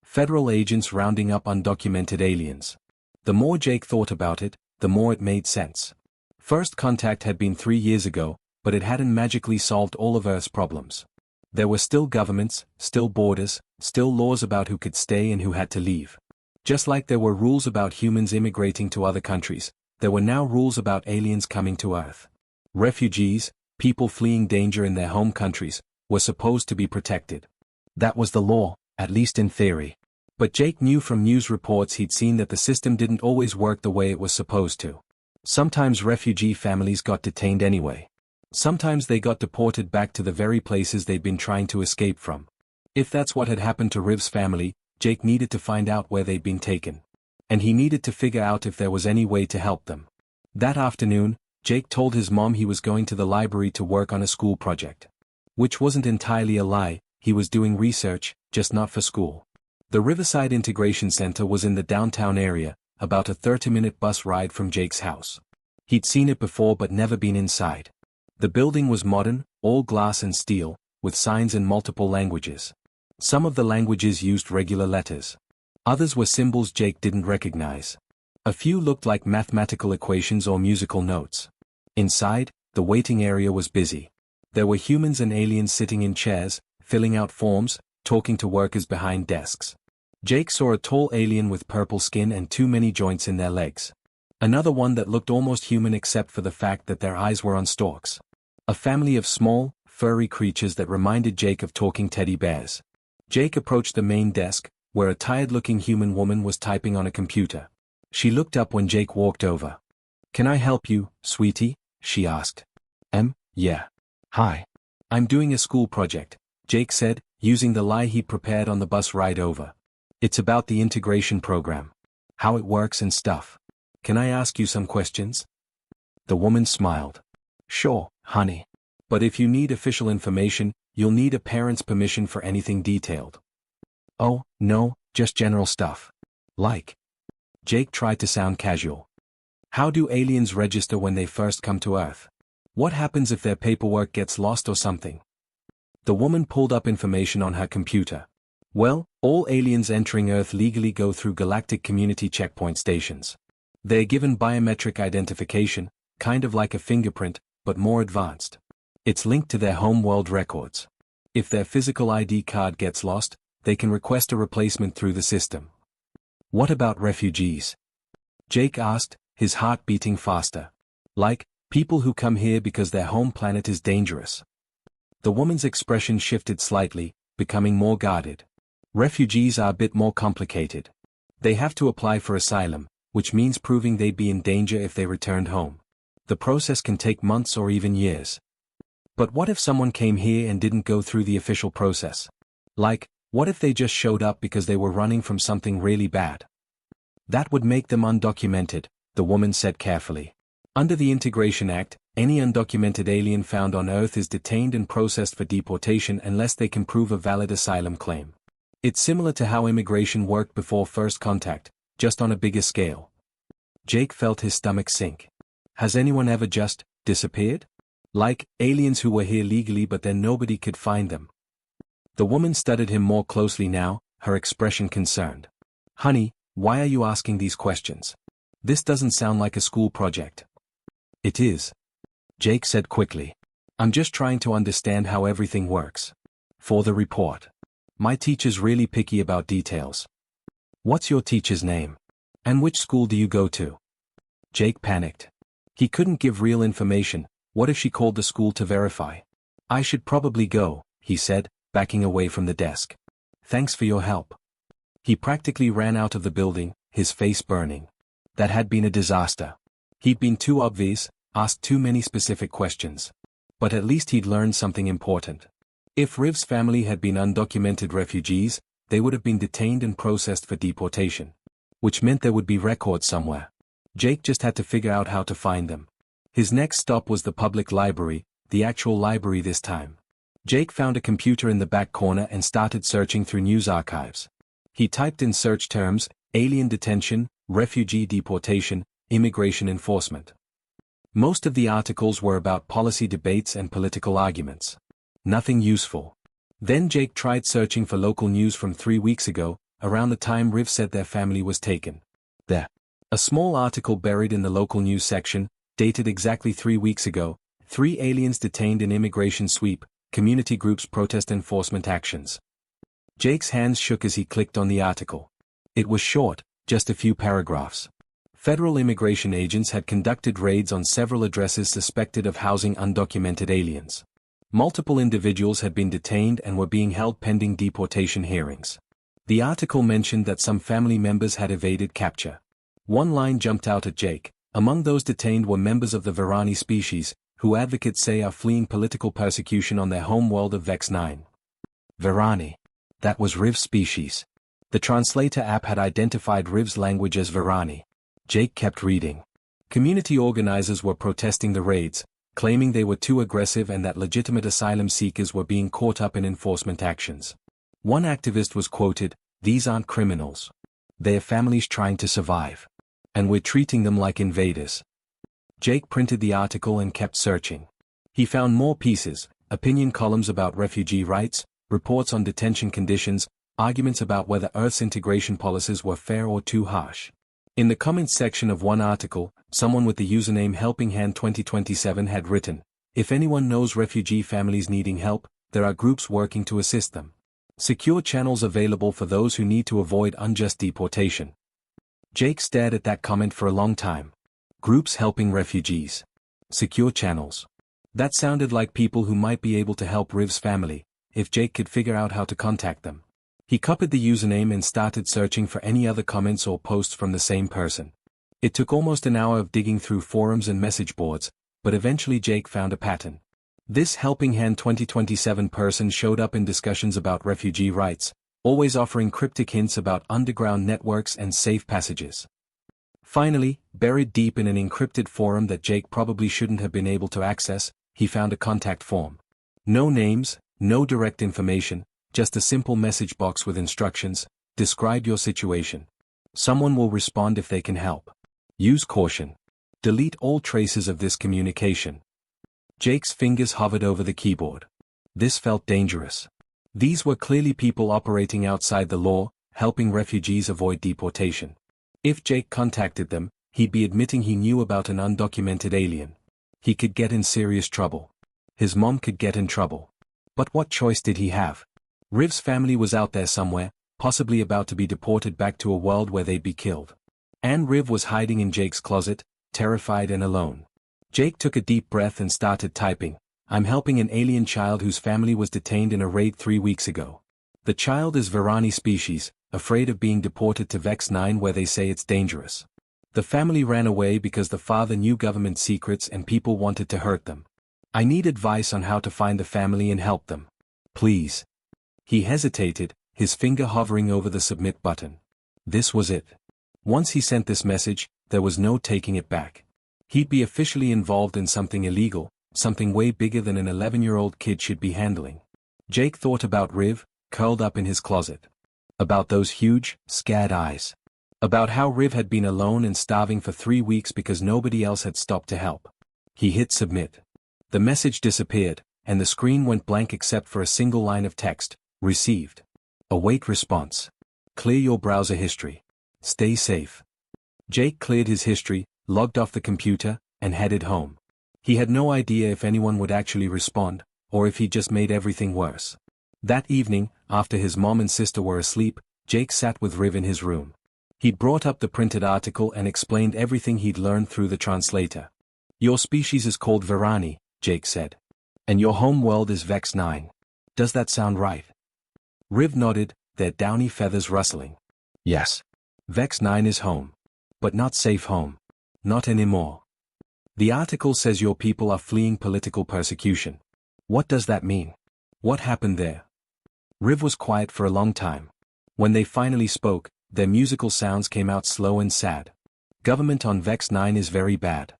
Federal agents rounding up undocumented aliens. The more Jake thought about it, the more it made sense. First contact had been 3 years ago, but it hadn't magically solved all of Earth's problems. There were still governments, still borders, still laws about who could stay and who had to leave. Just like there were rules about humans immigrating to other countries, there were now rules about aliens coming to Earth. Refugees, people fleeing danger in their home countries, were supposed to be protected. That was the law, at least in theory. But Jake knew from news reports he'd seen that the system didn't always work the way it was supposed to. Sometimes refugee families got detained anyway. Sometimes they got deported back to the very places they'd been trying to escape from. If that's what had happened to Riv's family, Jake needed to find out where they'd been taken. And he needed to figure out if there was any way to help them. That afternoon, Jake told his mom he was going to the library to work on a school project. Which wasn't entirely a lie, he was doing research, just not for school. The Riverside Integration Center was in the downtown area, about a 30-minute bus ride from Jake's house. He'd seen it before but never been inside. The building was modern, all glass and steel, with signs in multiple languages. Some of the languages used regular letters. Others were symbols Jake didn't recognize. A few looked like mathematical equations or musical notes. Inside, the waiting area was busy. There were humans and aliens sitting in chairs, filling out forms, talking to workers behind desks. Jake saw a tall alien with purple skin and too many joints in their legs. Another one that looked almost human except for the fact that their eyes were on stalks. A family of small, furry creatures that reminded Jake of talking teddy bears. Jake approached the main desk, where a tired-looking human woman was typing on a computer. She looked up when Jake walked over. "Can I help you, sweetie?" she asked. Yeah. Hi. I'm doing a school project," Jake said, using the lie he'd prepared on the bus ride over. "It's about the integration program. How it works and stuff. Can I ask you some questions?" The woman smiled. "Sure, honey. But if you need official information, you'll need a parent's permission for anything detailed. Oh, no, just general stuff. Like. Jake tried to sound casual. How do aliens register when they first come to Earth? What happens if their paperwork gets lost or something? The woman pulled up information on her computer. Well, all aliens entering Earth legally go through galactic community checkpoint stations. They're given biometric identification, kind of like a fingerprint, but more advanced. It's linked to their home world records. If their physical ID card gets lost, they can request a replacement through the system. What about refugees? Jake asked, his heart beating faster. Like, people who come here because their home planet is dangerous. The woman's expression shifted slightly, becoming more guarded. Refugees are a bit more complicated. They have to apply for asylum, which means proving they'd be in danger if they returned home. The process can take months or even years. But what if someone came here and didn't go through the official process? Like, what if they just showed up because they were running from something really bad? That would make them undocumented, the woman said carefully. Under the Integration Act, any undocumented alien found on Earth is detained and processed for deportation unless they can prove a valid asylum claim. It's similar to how immigration worked before first contact, just on a bigger scale. Jake felt his stomach sink. Has anyone ever just disappeared? Like, aliens who were here legally but then nobody could find them. The woman studied him more closely now, her expression concerned. Honey, why are you asking these questions? This doesn't sound like a school project. It is. Jake said quickly. I'm just trying to understand how everything works. For the report. My teacher's really picky about details. What's your teacher's name? And which school do you go to? Jake panicked. He couldn't give real information. What if she called the school to verify? I should probably go, he said, backing away from the desk. Thanks for your help. He practically ran out of the building, his face burning. That had been a disaster. He'd been too obvious, asked too many specific questions. But at least he'd learned something important. If Riv's family had been undocumented refugees, they would have been detained and processed for deportation. Which meant there would be records somewhere. Jake just had to figure out how to find them. His next stop was the public library, the actual library this time. Jake found a computer in the back corner and started searching through news archives. He typed in search terms, alien detention, refugee deportation, immigration enforcement. Most of the articles were about policy debates and political arguments. Nothing useful. Then Jake tried searching for local news from 3 weeks ago, around the time Riv said their family was taken. There. A small article buried in the local news section, dated exactly 3 weeks ago, 3 aliens detained in immigration sweep, community groups protest enforcement actions. Jake's hands shook as he clicked on the article. It was short, just a few paragraphs. Federal immigration agents had conducted raids on several addresses suspected of housing undocumented aliens. Multiple individuals had been detained and were being held pending deportation hearings. The article mentioned that some family members had evaded capture. One line jumped out at Jake. Among those detained were members of the Virani species, who advocates say are fleeing political persecution on their home world of Vex 9. Virani. That was Riv's species. The translator app had identified Riv's language as Virani. Jake kept reading. Community organizers were protesting the raids, claiming they were too aggressive and that legitimate asylum seekers were being caught up in enforcement actions. One activist was quoted, "These aren't criminals. They're families trying to survive. And we're treating them like invaders." Jake printed the article and kept searching. He found more pieces, opinion columns about refugee rights, reports on detention conditions, arguments about whether Earth's integration policies were fair or too harsh. In the comments section of one article, someone with the username HelpingHand2027 had written, "If anyone knows refugee families needing help, there are groups working to assist them. Secure channels available for those who need to avoid unjust deportation." Jake stared at that comment for a long time. Groups helping refugees. Secure channels. That sounded like people who might be able to help Riv's family, if Jake could figure out how to contact them. He copied the username and started searching for any other comments or posts from the same person. It took almost an hour of digging through forums and message boards, but eventually Jake found a pattern. This Helping Hand 2027 person showed up in discussions about refugee rights, always offering cryptic hints about underground networks and safe passages. Finally, buried deep in an encrypted forum that Jake probably shouldn't have been able to access, he found a contact form. No names, no direct information, just a simple message box with instructions. Describe your situation. Someone will respond if they can help. Use caution. Delete all traces of this communication. Jake's fingers hovered over the keyboard. This felt dangerous. These were clearly people operating outside the law, helping refugees avoid deportation. If Jake contacted them, he'd be admitting he knew about an undocumented alien. He could get in serious trouble. His mom could get in trouble. But what choice did he have? Riv's family was out there somewhere, possibly about to be deported back to a world where they'd be killed. And Riv was hiding in Jake's closet, terrified and alone. Jake took a deep breath and started typing. I'm helping an alien child whose family was detained in a raid 3 weeks ago. The child is Virani species, afraid of being deported to Vex 9 where they say it's dangerous. The family ran away because the father knew government secrets and people wanted to hurt them. I need advice on how to find the family and help them. Please. He hesitated, his finger hovering over the submit button. This was it. Once he sent this message, there was no taking it back. He'd be officially involved in something illegal, something way bigger than an 11-year-old kid should be handling. Jake thought about Riv, curled up in his closet. About those huge, scared eyes. About how Riv had been alone and starving for 3 weeks because nobody else had stopped to help. He hit submit. The message disappeared, and the screen went blank except for a single line of text. Received. Await response. Clear your browser history. Stay safe. Jake cleared his history, logged off the computer, and headed home. He had no idea if anyone would actually respond, or if he just made everything worse. That evening, after his mom and sister were asleep, Jake sat with Riv in his room. He'd brought up the printed article and explained everything he'd learned through the translator. Your species is called Virani, Jake said. And your home world is Vex 9. Does that sound right? Riv nodded, their downy feathers rustling. Yes. Vex 9 is home. But not safe home. Not anymore. The article says your people are fleeing political persecution. What does that mean? What happened there? Riv was quiet for a long time. When they finally spoke, their musical sounds came out slow and sad. Government on Vex 9 is very bad.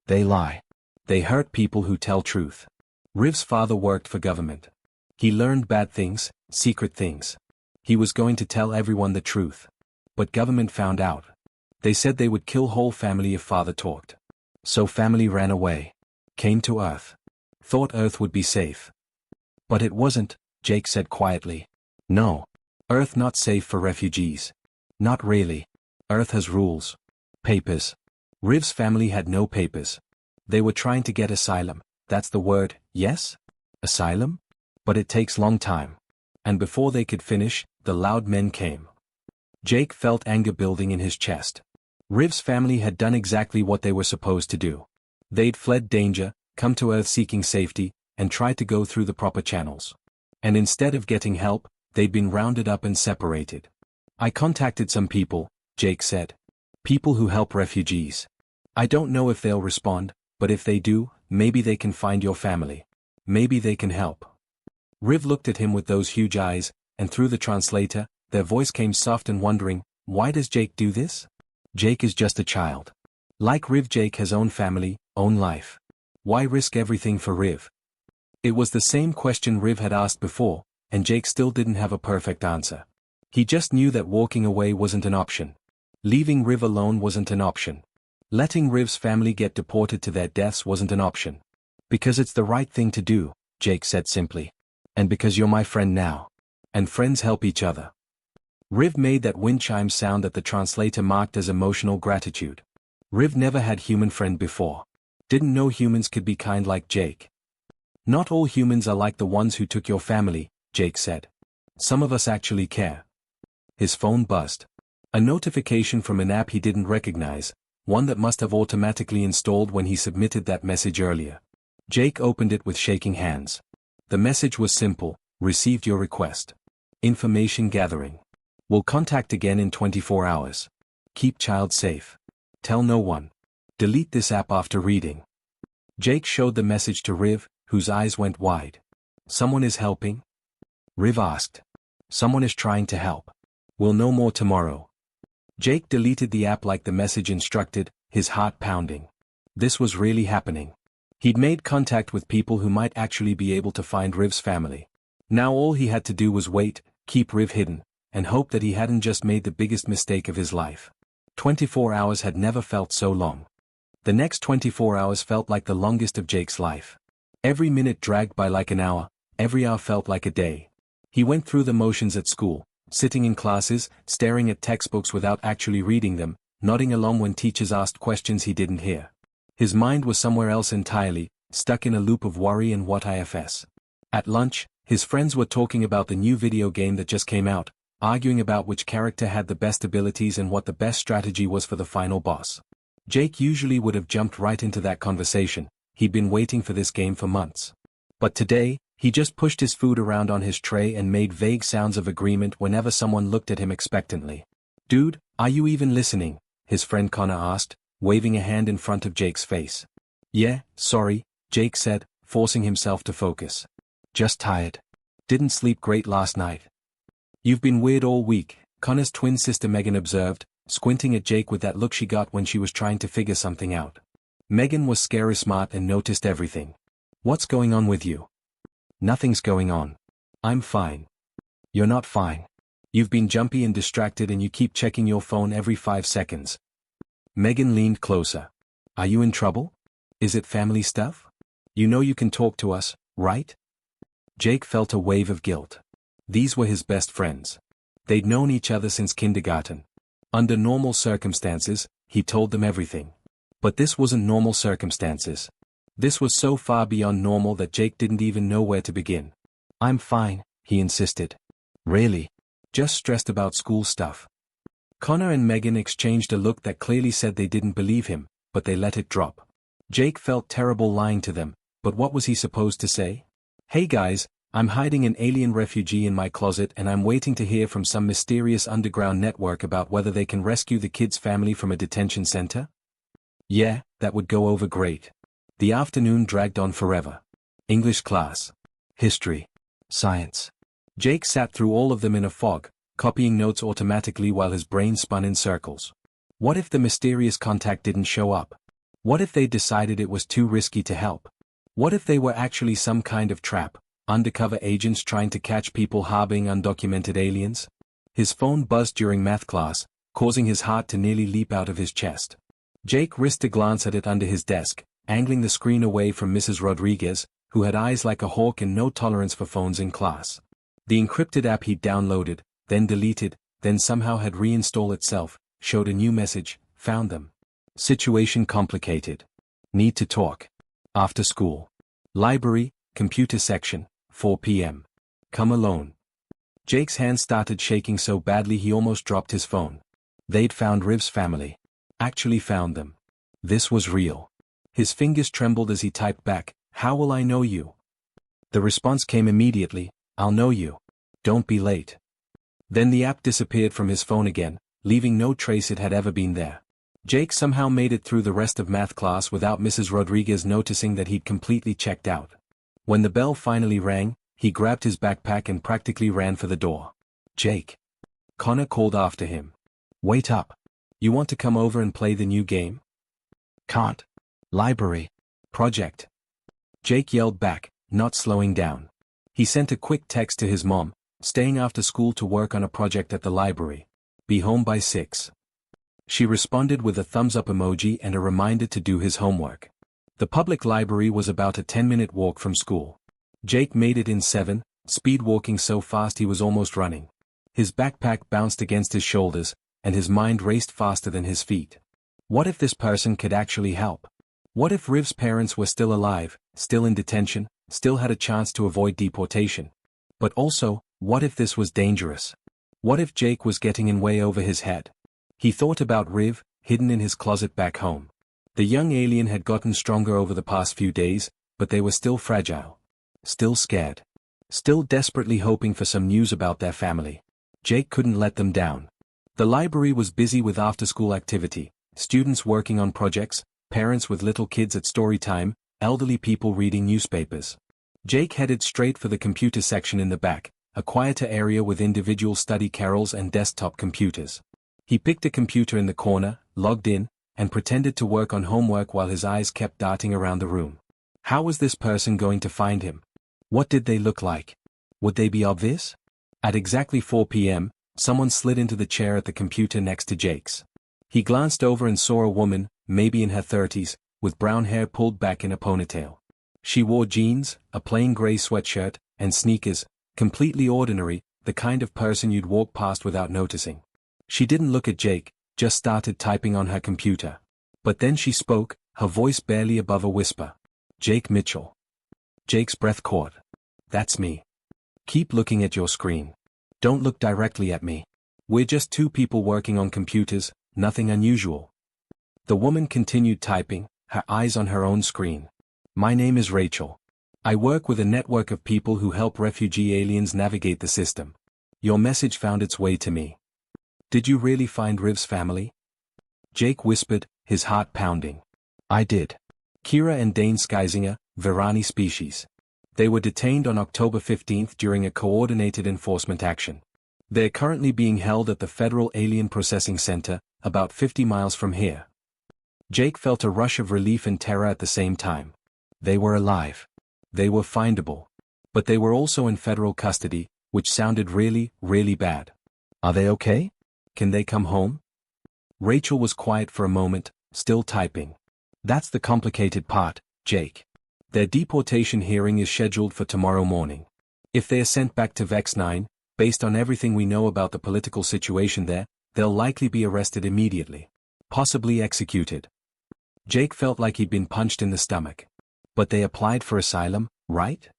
They lie. They hurt people who tell truth. Riv's father worked for government. He learned bad things, secret things. He was going to tell everyone the truth. But government found out. They said they would kill whole family if father talked. So family ran away. Came to Earth. Thought Earth would be safe. But it wasn't, Jake said quietly. No. Earth not safe for refugees. Not really. Earth has rules. Papers. Riv's family had no papers. They were trying to get asylum. That's the word, yes? Asylum? But it takes long time. And before they could finish, the loud men came. Jake felt anger building in his chest. Riv's family had done exactly what they were supposed to do. They'd fled danger, come to Earth seeking safety, and tried to go through the proper channels. And instead of getting help, they'd been rounded up and separated. I contacted some people, Jake said. People who help refugees. I don't know if they'll respond, but if they do, maybe they can find your family. Maybe they can help. Riv looked at him with those huge eyes, and through the translator, their voice came soft and wondering, why does Jake do this? Jake is just a child. Like Riv, Jake has own family, own life. Why risk everything for Riv? It was the same question Riv had asked before, and Jake still didn't have a perfect answer. He just knew that walking away wasn't an option. Leaving Riv alone wasn't an option. Letting Riv's family get deported to their deaths wasn't an option. Because it's the right thing to do, Jake said simply. And because you're my friend now. And friends help each other. Riv made that wind chime sound that the translator marked as emotional gratitude. Riv never had human friend before. Didn't know humans could be kind like Jake. Not all humans are like the ones who took your family, Jake said. Some of us actually care. His phone buzzed. A notification from an app he didn't recognize, one that must have automatically installed when he submitted that message earlier. Jake opened it with shaking hands. The message was simple, received your request. Information gathering. Will contact again in 24 hours. Keep child safe. Tell no one. Delete this app after reading. Jake showed the message to Riv, whose eyes went wide. Someone is helping? Riv asked. Someone is trying to help. We'll know more tomorrow. Jake deleted the app like the message instructed, his heart pounding. This was really happening. He'd made contact with people who might actually be able to find Riv's family. Now all he had to do was wait, keep Riv hidden, and hope that he hadn't just made the biggest mistake of his life. 24 hours had never felt so long. The next 24 hours felt like the longest of Jake's life. Every minute dragged by like an hour, every hour felt like a day. He went through the motions at school, sitting in classes, staring at textbooks without actually reading them, nodding along when teachers asked questions he didn't hear. His mind was somewhere else entirely, stuck in a loop of worry and what ifs. At lunch, his friends were talking about the new video game that just came out, arguing about which character had the best abilities and what the best strategy was for the final boss. Jake usually would have jumped right into that conversation. He'd been waiting for this game for months. But today, he just pushed his food around on his tray and made vague sounds of agreement whenever someone looked at him expectantly. "Dude, are you even listening?" his friend Connor asked, waving a hand in front of Jake's face. "Yeah, sorry," Jake said, forcing himself to focus. "Just tired. Didn't sleep great last night." "You've been weird all week," Connor's twin sister Megan observed, squinting at Jake with that look she got when she was trying to figure something out. Megan was scary smart and noticed everything. "What's going on with you?" "Nothing's going on. I'm fine." "You're not fine. You've been jumpy and distracted and you keep checking your phone every 5 seconds. Megan leaned closer. "Are you in trouble? Is it family stuff? You know you can talk to us, right?" Jake felt a wave of guilt. These were his best friends. They'd known each other since kindergarten. Under normal circumstances, he told them everything. But this wasn't normal circumstances. This was so far beyond normal that Jake didn't even know where to begin. "I'm fine," he insisted. "Really? Just stressed about school stuff." Connor and Megan exchanged a look that clearly said they didn't believe him, but they let it drop. Jake felt terrible lying to them, but what was he supposed to say? "Hey guys, I'm hiding an alien refugee in my closet and I'm waiting to hear from some mysterious underground network about whether they can rescue the kid's family from a detention center?" Yeah, that would go over great. The afternoon dragged on forever. English class. History. Science. Jake sat through all of them in a fog, copying notes automatically while his brain spun in circles. What if the mysterious contact didn't show up? What if they decided it was too risky to help? What if they were actually some kind of trap, undercover agents trying to catch people harboring undocumented aliens? His phone buzzed during math class, causing his heart to nearly leap out of his chest. Jake risked a glance at it under his desk, angling the screen away from Mrs. Rodriguez, who had eyes like a hawk and no tolerance for phones in class. The encrypted app he'd downloaded, then deleted, then somehow had reinstalled itself, showed a new message: "Found them. Situation complicated. Need to talk. After school. Library, computer section, 4 p.m. Come alone." Jake's hand started shaking so badly he almost dropped his phone. They'd found Riv's family. Actually found them. This was real. His fingers trembled as he typed back, "How will I know you?" The response came immediately: "I'll know you. Don't be late." Then the app disappeared from his phone again, leaving no trace it had ever been there. Jake somehow made it through the rest of math class without Mrs. Rodriguez noticing that he'd completely checked out. When the bell finally rang, he grabbed his backpack and practically ran for the door. "Jake." Connor called after him. "Wait up. You want to come over and play the new game?" "Can't. Library. Project." Jake yelled back, not slowing down. He sent a quick text to his mom, staying after school to work on a project at the library. Be home by 6. She responded with a thumbs-up emoji and a reminder to do his homework. The public library was about a 10-minute walk from school. Jake made it in 7, speed walking so fast he was almost running. His backpack bounced against his shoulders, and his mind raced faster than his feet. What if this person could actually help? What if Riv's parents were still alive, still in detention, still had a chance to avoid deportation? But also, what if this was dangerous? What if Jake was getting in way over his head? He thought about Riv, hidden in his closet back home. The young alien had gotten stronger over the past few days, but they were still fragile. Still scared. Still desperately hoping for some news about their family. Jake couldn't let them down. The library was busy with after-school activity, students working on projects, parents with little kids at story time, elderly people reading newspapers. Jake headed straight for the computer section in the back, a quieter area with individual study carrels and desktop computers. He picked a computer in the corner, logged in, and pretended to work on homework while his eyes kept darting around the room. How was this person going to find him? What did they look like? Would they be obvious? At exactly 4 p.m., someone slid into the chair at the computer next to Jake's. He glanced over and saw a woman, maybe in her 30s, with brown hair pulled back in a ponytail. She wore jeans, a plain gray sweatshirt, and sneakers, completely ordinary, the kind of person you'd walk past without noticing. She didn't look at Jake, just started typing on her computer. But then she spoke, her voice barely above a whisper. Jake Mitchell. Jake's breath caught. That's me. Keep looking at your screen. Don't look directly at me. We're just two people working on computers, nothing unusual. The woman continued typing, her eyes on her own screen. My name is Rachel. I work with a network of people who help refugee aliens navigate the system. Your message found its way to me. Did you really find Riv's family? Jake whispered, his heart pounding. I did. Kira and Dane Skyzinger, Virani species. They were detained on October 15 during a coordinated enforcement action. They're currently being held at the Federal Alien Processing Center, about 50 miles from here. Jake felt a rush of relief and terror at the same time. They were alive. They were findable. But they were also in federal custody, which sounded really, really bad. Are they okay? Can they come home? Rachel was quiet for a moment, still typing. That's the complicated part, Jake. Their deportation hearing is scheduled for tomorrow morning. If they are sent back to Vex-9, based on everything we know about the political situation there, they'll likely be arrested immediately. Possibly executed. Jake felt like he'd been punched in the stomach. But they applied for asylum, right?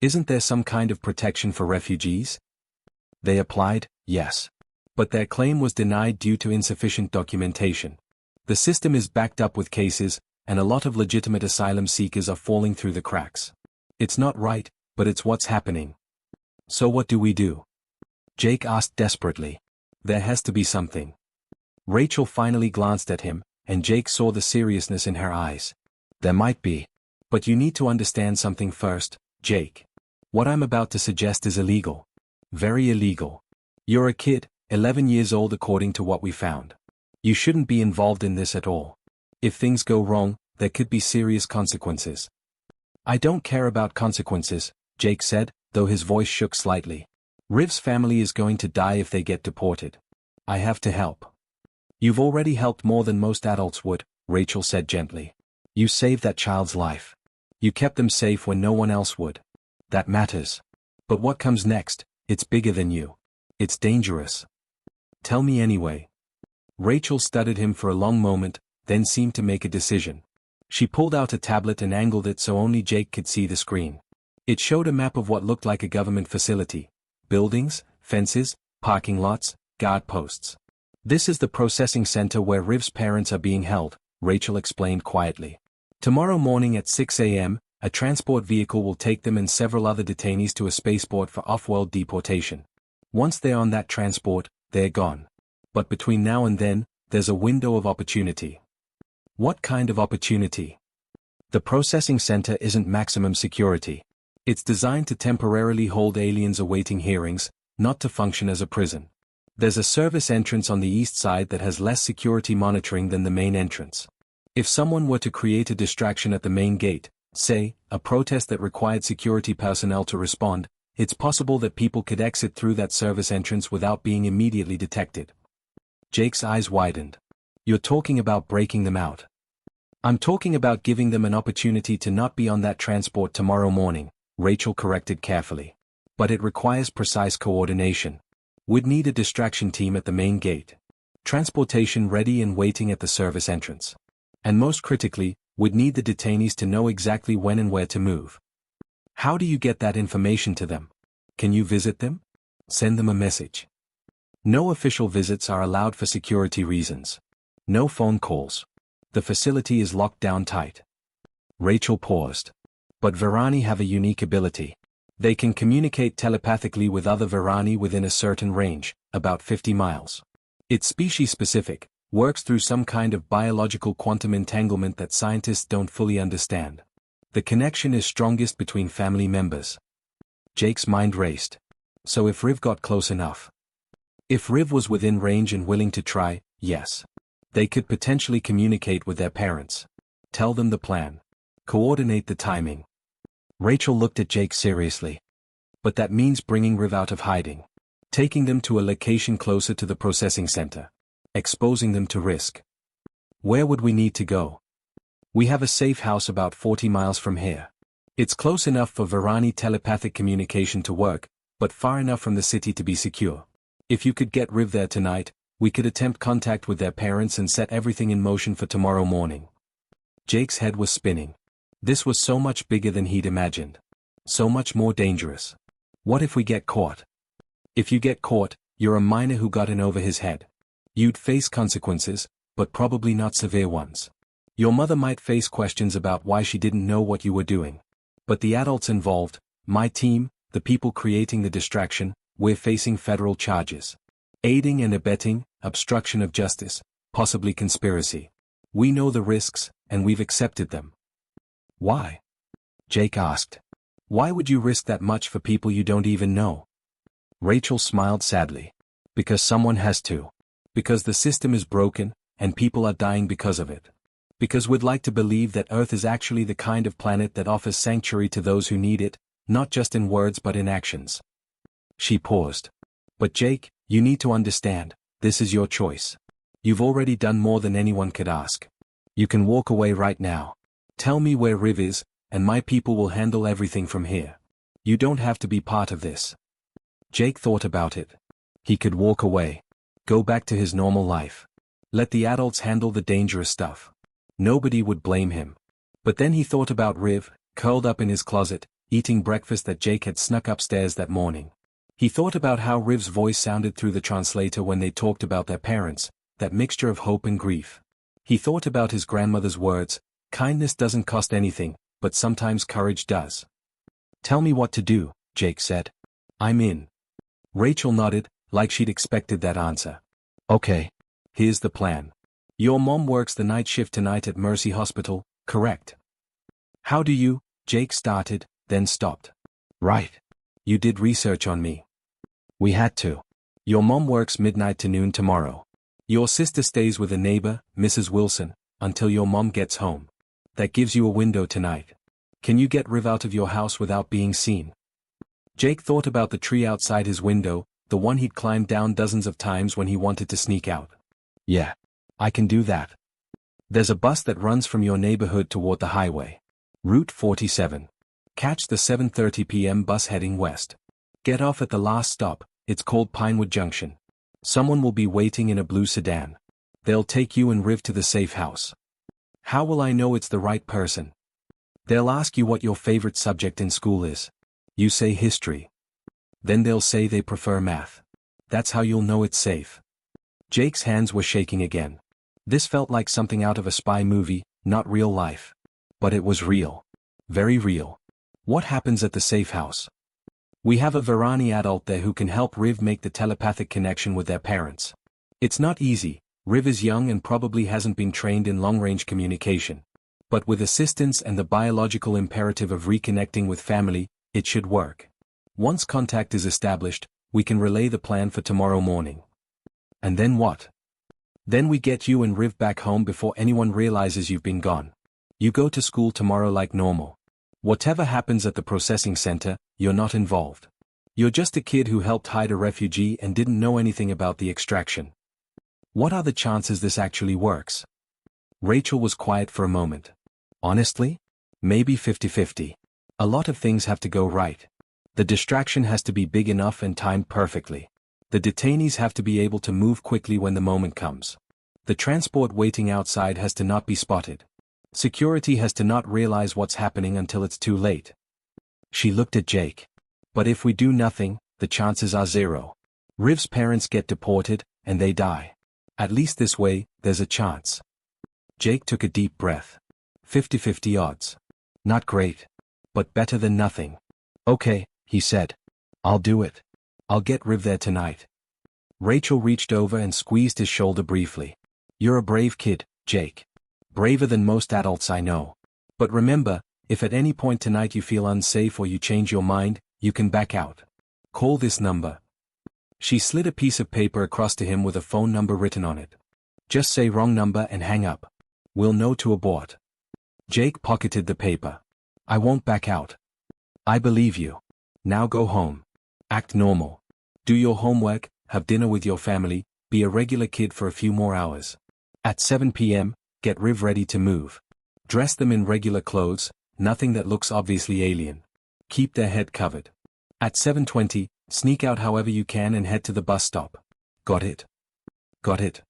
Isn't there some kind of protection for refugees? They applied, yes. But their claim was denied due to insufficient documentation. The system is backed up with cases, and a lot of legitimate asylum seekers are falling through the cracks. It's not right, but it's what's happening. So what do we do? Jake asked desperately. There has to be something. Rachel finally glanced at him, and Jake saw the seriousness in her eyes. There might be. But you need to understand something first, Jake. What I'm about to suggest is illegal. Very illegal. You're a kid, 11 years old according to what we found. You shouldn't be involved in this at all. If things go wrong, there could be serious consequences. I don't care about consequences, Jake said, though his voice shook slightly. Riv's family is going to die if they get deported. I have to help. You've already helped more than most adults would, Rachel said gently. You saved that child's life. You kept them safe when no one else would. That matters. But what comes next, it's bigger than you. It's dangerous. Tell me anyway. Rachel studied him for a long moment, then seemed to make a decision. She pulled out a tablet and angled it so only Jake could see the screen. It showed a map of what looked like a government facility. Buildings, fences, parking lots, guard posts. This is the processing center where Riv's parents are being held, Rachel explained quietly. Tomorrow morning at 6 a.m., a transport vehicle will take them and several other detainees to a spaceport for off-world deportation. Once they're on that transport, they're gone. But between now and then, there's a window of opportunity. What kind of opportunity? The processing center isn't maximum security. It's designed to temporarily hold aliens awaiting hearings, not to function as a prison. There's a service entrance on the east side that has less security monitoring than the main entrance. If someone were to create a distraction at the main gate, say, a protest that required security personnel to respond, it's possible that people could exit through that service entrance without being immediately detected. Jake's eyes widened. You're talking about breaking them out. I'm talking about giving them an opportunity to not be on that transport tomorrow morning, Rachel corrected carefully. But it requires precise coordination. We'd need a distraction team at the main gate. Transportation ready and waiting at the service entrance. And most critically, we'd need the detainees to know exactly when and where to move. How do you get that information to them? Can you visit them? Send them a message. No official visits are allowed for security reasons. No phone calls. The facility is locked down tight. Rachel paused. But Virani have a unique ability. They can communicate telepathically with other Virani within a certain range, about 50 miles. It's species-specific, works through some kind of biological quantum entanglement that scientists don't fully understand. The connection is strongest between family members. Jake's mind raced. So if Riv got close enough. If Riv was within range and willing to try, yes. They could potentially communicate with their parents. Tell them the plan. Coordinate the timing. Rachel looked at Jake seriously. But that means bringing Riv out of hiding. Taking them to a location closer to the processing center. Exposing them to risk. Where would we need to go? We have a safe house about 40 miles from here. It's close enough for Varani telepathic communication to work, but far enough from the city to be secure. If you could get Riv there tonight, we could attempt contact with their parents and set everything in motion for tomorrow morning. Jake's head was spinning. This was so much bigger than he'd imagined. So much more dangerous. What if we get caught? If you get caught, you're a minor who got in over his head. You'd face consequences, but probably not severe ones. Your mother might face questions about why she didn't know what you were doing. But the adults involved, my team, the people creating the distraction, we're facing federal charges. Aiding and abetting, obstruction of justice, possibly conspiracy. We know the risks, and we've accepted them. Why? Jake asked. Why would you risk that much for people you don't even know? Rachel smiled sadly. Because someone has to. Because the system is broken, and people are dying because of it. Because we'd like to believe that Earth is actually the kind of planet that offers sanctuary to those who need it, not just in words but in actions. She paused. But Jake, you need to understand, this is your choice. You've already done more than anyone could ask. You can walk away right now. Tell me where Riv is, and my people will handle everything from here. You don't have to be part of this. Jake thought about it. He could walk away. Go back to his normal life. Let the adults handle the dangerous stuff. Nobody would blame him. But then he thought about Riv, curled up in his closet, eating breakfast that Jake had snuck upstairs that morning. He thought about how Riv's voice sounded through the translator when they talked about their parents, that mixture of hope and grief. He thought about his grandmother's words, kindness doesn't cost anything, but sometimes courage does. Tell me what to do, Jake said. I'm in. Rachel nodded, like she'd expected that answer. Okay. Here's the plan. Your mom works the night shift tonight at Mercy Hospital, correct? How do you? Jake started, then stopped. Right. You did research on me. We had to. Your mom works midnight to noon tomorrow. Your sister stays with a neighbor, Mrs. Wilson, until your mom gets home. That gives you a window tonight. Can you get Riv out of your house without being seen? Jake thought about the tree outside his window, the one he'd climbed down dozens of times when he wanted to sneak out. Yeah. I can do that. There's a bus that runs from your neighborhood toward the highway. Route 47. Catch the 7:30 p.m. bus heading west. Get off at the last stop, it's called Pinewood Junction. Someone will be waiting in a blue sedan. They'll take you and Riv to the safe house. How will I know it's the right person? They'll ask you what your favorite subject in school is. You say history. Then they'll say they prefer math. That's how you'll know it's safe. Jake's hands were shaking again. This felt like something out of a spy movie, not real life. But it was real. Very real. What happens at the safe house? We have a Varani adult there who can help Riv make the telepathic connection with their parents. It's not easy. Riv is young and probably hasn't been trained in long-range communication. But with assistance and the biological imperative of reconnecting with family, it should work. Once contact is established, we can relay the plan for tomorrow morning. And then what? Then we get you and Riv back home before anyone realizes you've been gone. You go to school tomorrow like normal. Whatever happens at the processing center, you're not involved. You're just a kid who helped hide a refugee and didn't know anything about the extraction. What are the chances this actually works? Rachel was quiet for a moment. Honestly? Maybe 50-50. A lot of things have to go right. The distraction has to be big enough and timed perfectly. The detainees have to be able to move quickly when the moment comes. The transport waiting outside has to not be spotted. Security has to not realize what's happening until it's too late. She looked at Jake. But if we do nothing, the chances are zero. Riv's parents get deported, and they die. At least this way, there's a chance. Jake took a deep breath. 50-50 odds. Not great. But better than nothing. Okay, he said. I'll do it. I'll get Riv there tonight. Rachel reached over and squeezed his shoulder briefly. You're a brave kid, Jake. Braver than most adults I know. But remember, if at any point tonight you feel unsafe or you change your mind, you can back out. Call this number. She slid a piece of paper across to him with a phone number written on it. Just say wrong number and hang up. We'll know to abort. Jake pocketed the paper. I won't back out. I believe you. Now go home. Act normal. Do your homework, have dinner with your family, be a regular kid for a few more hours. At 7 p.m., get Riv ready to move. Dress them in regular clothes, nothing that looks obviously alien. Keep their head covered. At 7:20, sneak out however you can and head to the bus stop. Got it? Got it.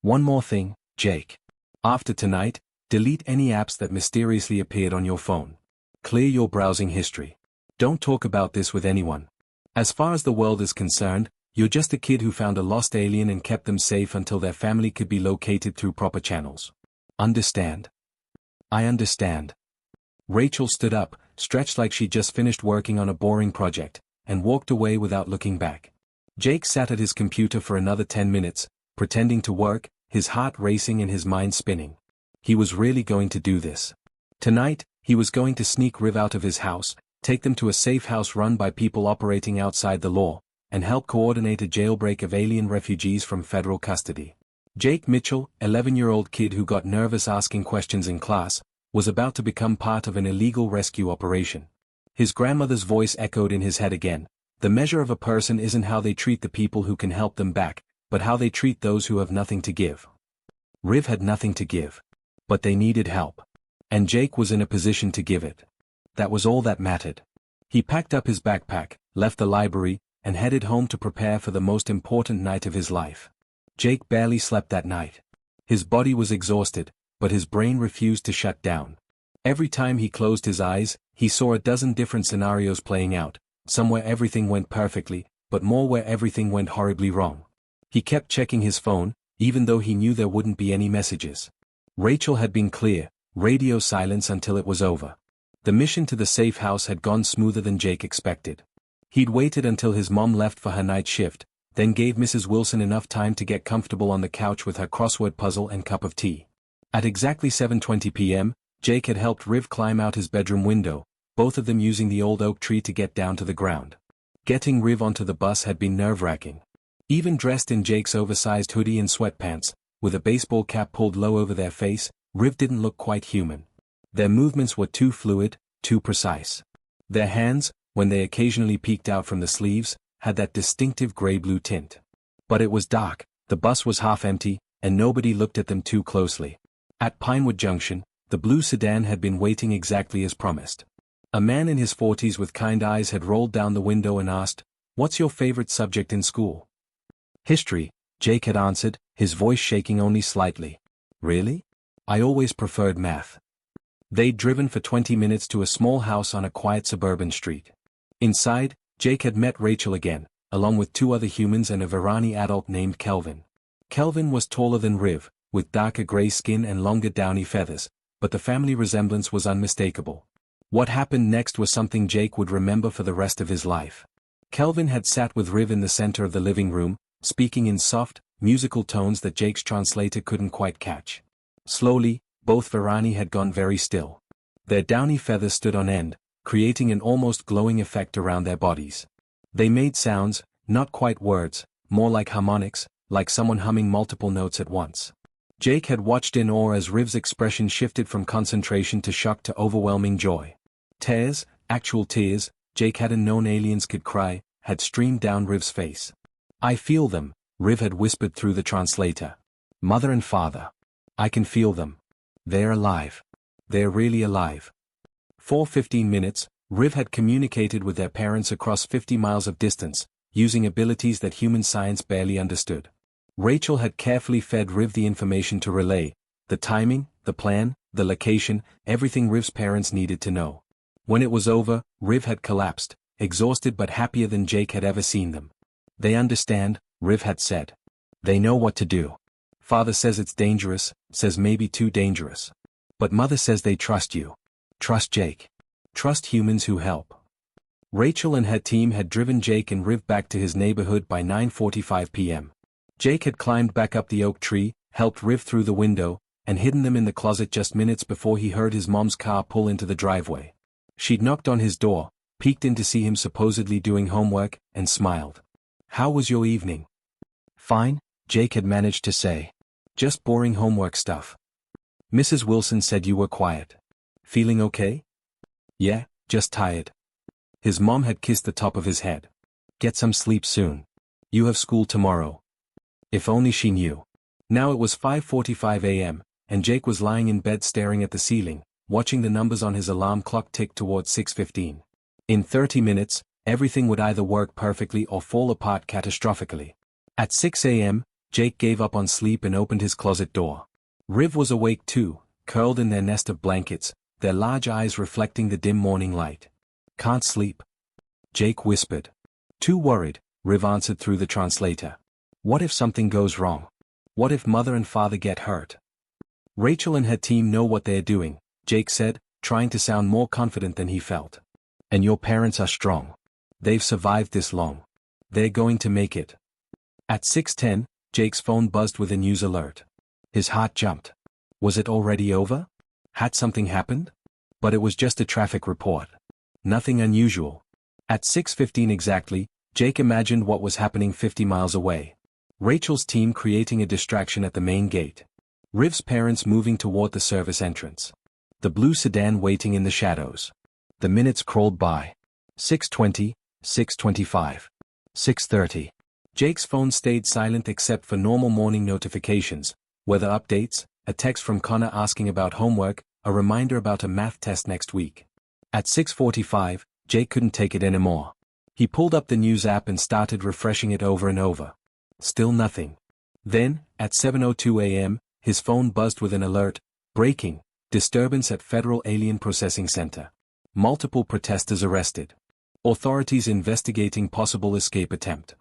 One more thing, Jake. After tonight, delete any apps that mysteriously appeared on your phone. Clear your browsing history. Don't talk about this with anyone. As far as the world is concerned, you're just a kid who found a lost alien and kept them safe until their family could be located through proper channels. Understand? I understand. Rachel stood up, stretched like she'd just finished working on a boring project, and walked away without looking back. Jake sat at his computer for another 10 minutes, pretending to work, his heart racing and his mind spinning. He was really going to do this. Tonight, he was going to sneak Riv out of his house, take them to a safe house run by people operating outside the law, and help coordinate a jailbreak of alien refugees from federal custody. Jake Mitchell, 11-year-old kid who got nervous asking questions in class, was about to become part of an illegal rescue operation. His grandmother's voice echoed in his head again. The measure of a person isn't how they treat the people who can help them back, but how they treat those who have nothing to give. Riv had nothing to give. But they needed help. And Jake was in a position to give it. That was all that mattered. He packed up his backpack, left the library, and headed home to prepare for the most important night of his life. Jake barely slept that night. His body was exhausted, but his brain refused to shut down. Every time he closed his eyes, he saw a dozen different scenarios playing out, some where everything went perfectly, but more where everything went horribly wrong. He kept checking his phone, even though he knew there wouldn't be any messages. Rachel had been clear, radio silence until it was over. The mission to the safe house had gone smoother than Jake expected. He'd waited until his mom left for her night shift, then gave Mrs. Wilson enough time to get comfortable on the couch with her crossword puzzle and cup of tea. At exactly 7:20 p.m., Jake had helped Riv climb out his bedroom window, both of them using the old oak tree to get down to the ground. Getting Riv onto the bus had been nerve-wracking. Even dressed in Jake's oversized hoodie and sweatpants, with a baseball cap pulled low over their face, Riv didn't look quite human. Their movements were too fluid, too precise. Their hands, when they occasionally peeked out from the sleeves, had that distinctive gray-blue tint. But it was dark, the bus was half empty, and nobody looked at them too closely. At Pinewood Junction, the blue sedan had been waiting exactly as promised. A man in his 40s with kind eyes had rolled down the window and asked, "What's your favorite subject in school?" "History," Jake had answered, his voice shaking only slightly. "Really? I always preferred math." They'd driven for 20 minutes to a small house on a quiet suburban street. Inside, Jake had met Rachel again, along with two other humans and a Virani adult named Kelvin. Kelvin was taller than Riv, with darker gray skin and longer downy feathers, but the family resemblance was unmistakable. What happened next was something Jake would remember for the rest of his life. Kelvin had sat with Riv in the center of the living room, speaking in soft, musical tones that Jake's translator couldn't quite catch. Slowly, both Virani had gone very still. Their downy feathers stood on end, creating an almost glowing effect around their bodies. They made sounds, not quite words, more like harmonics, like someone humming multiple notes at once. Jake had watched in awe as Riv's expression shifted from concentration to shock to overwhelming joy. Tears, actual tears, Jake hadn't known aliens could cry, had streamed down Riv's face. "I feel them," Riv had whispered through the translator. "Mother and father. I can feel them. They're alive. They're really alive." For 15 minutes, Riv had communicated with their parents across 50 miles of distance, using abilities that human science barely understood. Rachel had carefully fed Riv the information to relay, the timing, the plan, the location, everything Riv's parents needed to know. When it was over, Riv had collapsed, exhausted but happier than Jake had ever seen them. "They understand," Riv had said. "They know what to do. Father says it's dangerous, says maybe too dangerous. But Mother says they trust you. Trust Jake. Trust humans who help." Rachel and her team had driven Jake and Riv back to his neighborhood by 9:45 p.m. Jake had climbed back up the oak tree, helped Riv through the window, and hidden them in the closet just minutes before he heard his mom's car pull into the driveway. She'd knocked on his door, peeked in to see him supposedly doing homework, and smiled. "How was your evening?" "Fine," Jake had managed to say. "Just boring homework stuff." "Mrs. Wilson said you were quiet." Feeling okay? Yeah, just tired. His mom had kissed the top of his head. Get some sleep soon. You have school tomorrow. If only she knew. Now it was 5:45 a.m., and Jake was lying in bed staring at the ceiling, watching the numbers on his alarm clock tick towards 6:15. In 30 minutes, everything would either work perfectly or fall apart catastrophically. At 6 a.m., Jake gave up on sleep and opened his closet door. Riv was awake too, curled in their nest of blankets, their large eyes reflecting the dim morning light. Can't sleep? Jake whispered. Too worried, Riv answered through the translator. What if something goes wrong? What if mother and father get hurt? Rachel and her team know what they're doing, Jake said, trying to sound more confident than he felt. And your parents are strong. They've survived this long. They're going to make it. At 6:10, Jake's phone buzzed with a news alert. His heart jumped. Was it already over? Had something happened? But it was just a traffic report. Nothing unusual. At 6:15 exactly, Jake imagined what was happening 50 miles away. Rachel's team creating a distraction at the main gate. Riv's parents moving toward the service entrance. The blue sedan waiting in the shadows. The minutes crawled by. 6:20, 6:25, 6:30. Jake's phone stayed silent except for normal morning notifications, weather updates, a text from Connor asking about homework, a reminder about a math test next week. At 6:45, Jake couldn't take it anymore. He pulled up the news app and started refreshing it over and over. Still nothing. Then, at 7:02 a.m., his phone buzzed with an alert, breaking, disturbance at Federal Alien Processing Center. Multiple protesters arrested. Authorities investigating possible escape attempt.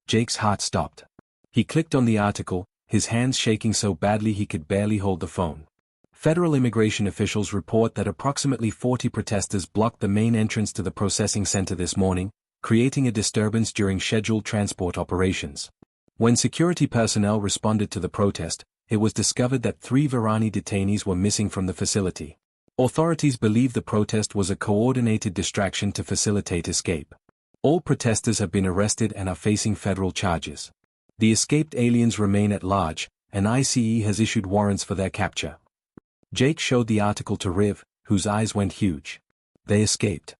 Jake's heart stopped. He clicked on the article, his hands shaking so badly he could barely hold the phone. Federal immigration officials report that approximately 40 protesters blocked the main entrance to the processing center this morning, creating a disturbance during scheduled transport operations. When security personnel responded to the protest, it was discovered that 3 Varani detainees were missing from the facility. Authorities believe the protest was a coordinated distraction to facilitate escape. All protesters have been arrested and are facing federal charges. The escaped aliens remain at large, and ICE has issued warrants for their capture. Jake showed the article to Riv, whose eyes went huge. They escaped.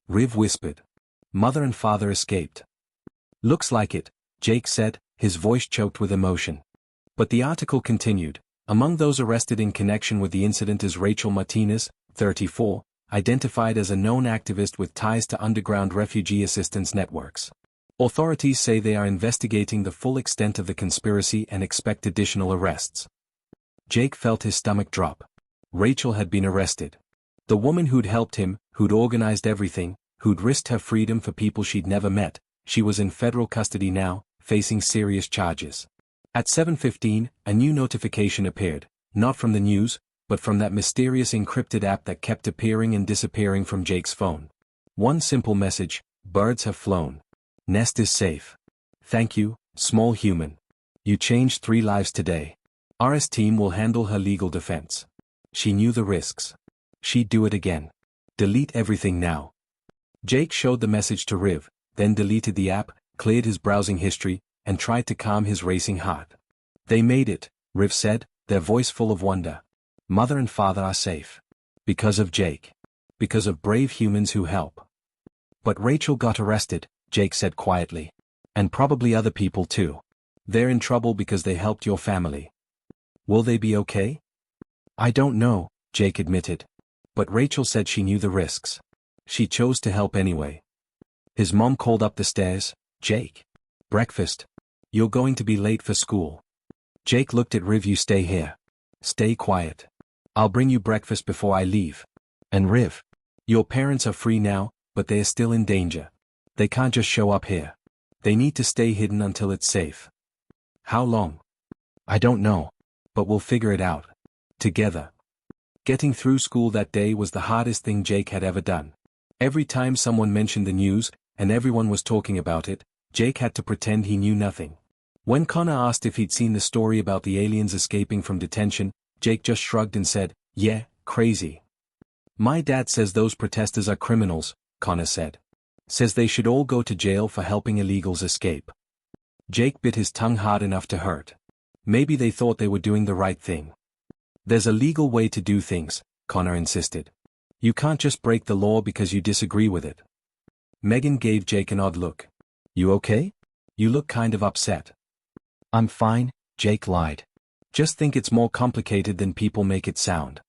Riv whispered. Mother and father escaped. Looks like it, Jake said, his voice choked with emotion. But the article continued. Among those arrested in connection with the incident is Rachel Martinez, 34, identified as a known activist with ties to underground refugee assistance networks. Authorities say they are investigating the full extent of the conspiracy and expect additional arrests. Jake felt his stomach drop. Rachel had been arrested. The woman who'd helped him, who'd organized everything, who'd risked her freedom for people she'd never met, she was in federal custody now, facing serious charges. At 7:15, a new notification appeared, not from the news, but from that mysterious encrypted app that kept appearing and disappearing from Jake's phone. One simple message: birds have flown. Nest is safe. Thank you, small human. You changed 3 lives today. RS team will handle her legal defense. She knew the risks. She'd do it again. Delete everything now. Jake showed the message to Riv, then deleted the app, cleared his browsing history, and tried to calm his racing heart. They made it, Riv said, their voice full of wonder. Mother and father are safe. Because of Jake. Because of brave humans who help. But Rachel got arrested, Jake said quietly. And probably other people too. They're in trouble because they helped your family. Will they be okay? I don't know, Jake admitted. But Rachel said she knew the risks. She chose to help anyway. His mom called up the stairs. Jake. Breakfast. You're going to be late for school. Jake looked at Riv. You stay here. Stay quiet. I'll bring you breakfast before I leave. And Riv. Your parents are free now, but they are still in danger. They can't just show up here. They need to stay hidden until it's safe. How long? I don't know. But we'll figure it out. Together. Getting through school that day was the hardest thing Jake had ever done. Every time someone mentioned the news, and everyone was talking about it, Jake had to pretend he knew nothing. When Connor asked if he'd seen the story about the aliens escaping from detention, Jake just shrugged and said, yeah, crazy. My dad says those protesters are criminals, Connor said. Says they should all go to jail for helping illegals escape. Jake bit his tongue hard enough to hurt. Maybe they thought they were doing the right thing. There's a legal way to do things, Connor insisted. You can't just break the law because you disagree with it. Megan gave Jake an odd look. You okay? You look kind of upset. I'm fine, Jake lied. Just think it's more complicated than people make it sound.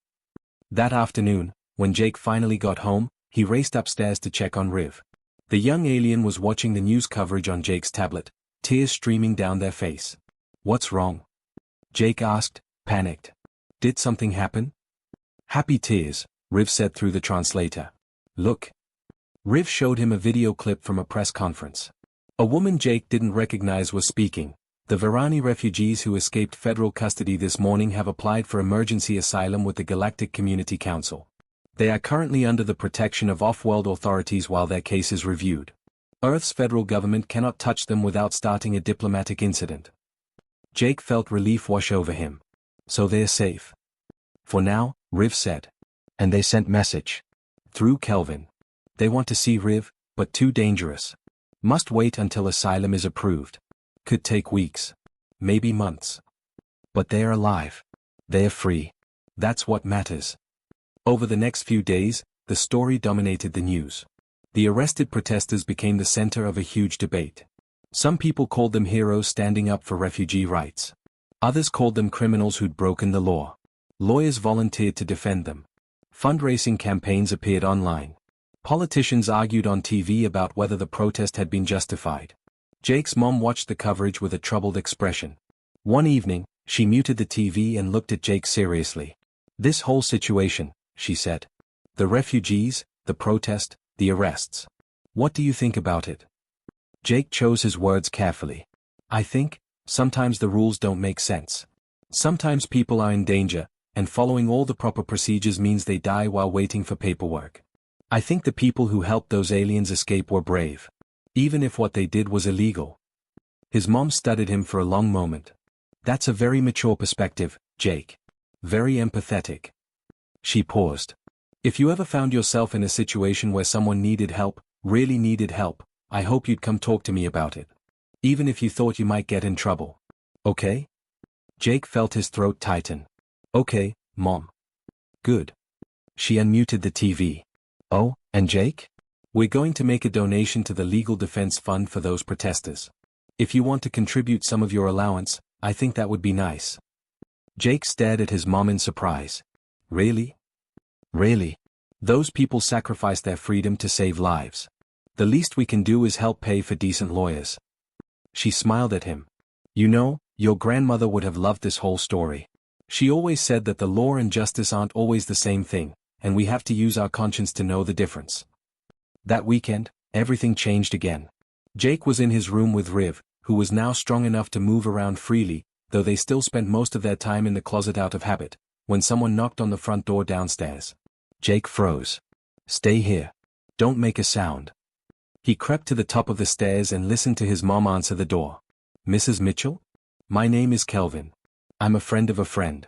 That afternoon, when Jake finally got home, he raced upstairs to check on Riv. The young alien was watching the news coverage on Jake's tablet, tears streaming down their face. What's wrong? Jake asked, panicked. Did something happen? Happy tears, Riv said through the translator. Look. Riv showed him a video clip from a press conference. A woman Jake didn't recognize was speaking. The Varani refugees who escaped federal custody this morning have applied for emergency asylum with the Galactic Community Council. They are currently under the protection of off-world authorities while their case is reviewed. Earth's federal government cannot touch them without starting a diplomatic incident. Jake felt relief wash over him. So they're safe. For now, Riv said. And they sent message. Through Kelvin. They want to see Riv, but too dangerous. Must wait until asylum is approved. Could take weeks. Maybe months. But they are alive. They are free. That's what matters. Over the next few days, the story dominated the news. The arrested protesters became the center of a huge debate. Some people called them heroes standing up for refugee rights. Others called them criminals who'd broken the law. Lawyers volunteered to defend them. Fundraising campaigns appeared online. Politicians argued on TV about whether the protest had been justified. Jake's mom watched the coverage with a troubled expression. One evening, she muted the TV and looked at Jake seriously. This whole situation, she said. The refugees, the protest, the arrests. What do you think about it? Jake chose his words carefully. I think, sometimes the rules don't make sense. Sometimes people are in danger, and following all the proper procedures means they die while waiting for paperwork. I think the people who helped those aliens escape were brave. Even if what they did was illegal. His mom studied him for a long moment. That's a very mature perspective, Jake. Very empathetic. She paused. If you ever found yourself in a situation where someone needed help, really needed help, I hope you'd come talk to me about it. Even if you thought you might get in trouble. Okay? Jake felt his throat tighten. Okay, Mom. Good. She unmuted the TV. Oh, and Jake? We're going to make a donation to the Legal Defense Fund for those protesters. If you want to contribute some of your allowance, I think that would be nice. Jake stared at his mom in surprise. Really? Really? Those people sacrificed their freedom to save lives. The least we can do is help pay for decent lawyers. She smiled at him. You know, your grandmother would have loved this whole story. She always said that the law and justice aren't always the same thing, and we have to use our conscience to know the difference. That weekend, everything changed again. Jake was in his room with Riv, who was now strong enough to move around freely, though they still spent most of their time in the closet out of habit, when someone knocked on the front door downstairs. Jake froze. Stay here. Don't make a sound. He crept to the top of the stairs and listened to his mom answer the door. Mrs. Mitchell? My name is Kelvin. I'm a friend of a friend.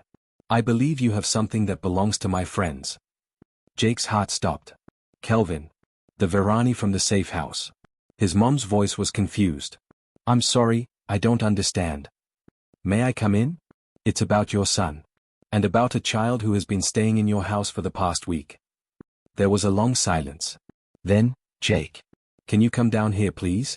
I believe you have something that belongs to my friends. Jake's heart stopped. Kelvin. The Varani from the safe house. His mom's voice was confused. I'm sorry, I don't understand. May I come in? It's about your son. And about a child who has been staying in your house for the past week. There was a long silence. Then, Jake. Can you come down here please?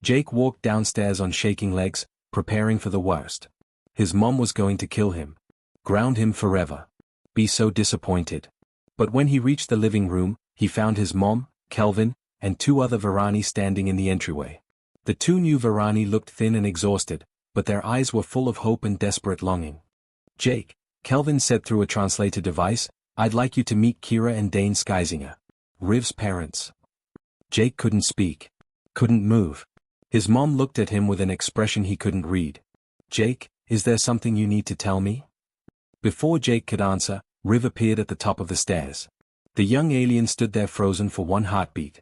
Jake walked downstairs on shaking legs, preparing for the worst. His mom was going to kill him. Ground him forever. Be so disappointed. But when he reached the living room, he found his mom, Kelvin, and two other Varani standing in the entryway. The two new Varani looked thin and exhausted, but their eyes were full of hope and desperate longing. Jake, Kelvin said through a translator device, I'd like you to meet Kira and Dane Skysinger. Riv's parents. Jake couldn't speak. Couldn't move. His mom looked at him with an expression he couldn't read. Jake, is there something you need to tell me? Before Jake could answer, Riv appeared at the top of the stairs. The young alien stood there frozen for one heartbeat.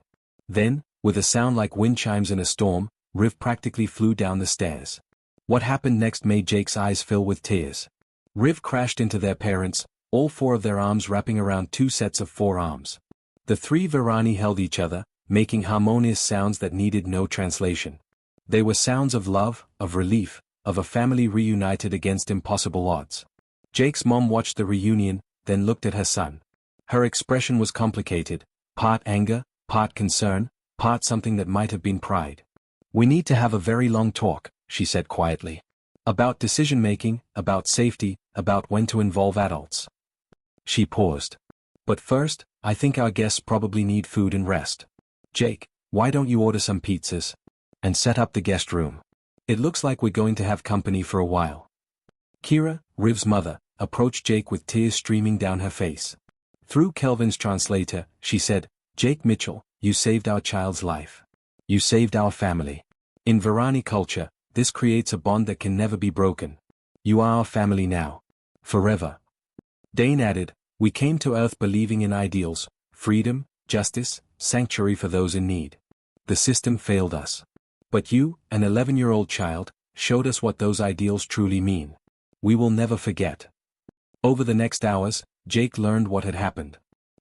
Then, with a sound like wind chimes in a storm, Riv practically flew down the stairs. What happened next made Jake's eyes fill with tears. Riv crashed into their parents, all four of their arms wrapping around two sets of four arms. The three Varani held each other, making harmonious sounds that needed no translation. They were sounds of love, of relief, of a family reunited against impossible odds. Jake's mom watched the reunion, then looked at her son. Her expression was complicated, part anger, part concern, part something that might have been pride. "We need to have a very long talk," she said quietly. "About decision-making, about safety, about when to involve adults." She paused. "But first, I think our guests probably need food and rest. Jake, why don't you order some pizzas? And set up the guest room. It looks like we're going to have company for a while." Kira, Riv's mother, approached Jake with tears streaming down her face. Through Kelvin's translator, she said, "Jake Mitchell, you saved our child's life. You saved our family. In Varani culture, this creates a bond that can never be broken. You are our family now. Forever." Dane added, "We came to Earth believing in ideals, freedom, justice, sanctuary for those in need. The system failed us. But you, an 11-year-old child, showed us what those ideals truly mean. We will never forget." Over the next hours, Jake learned what had happened.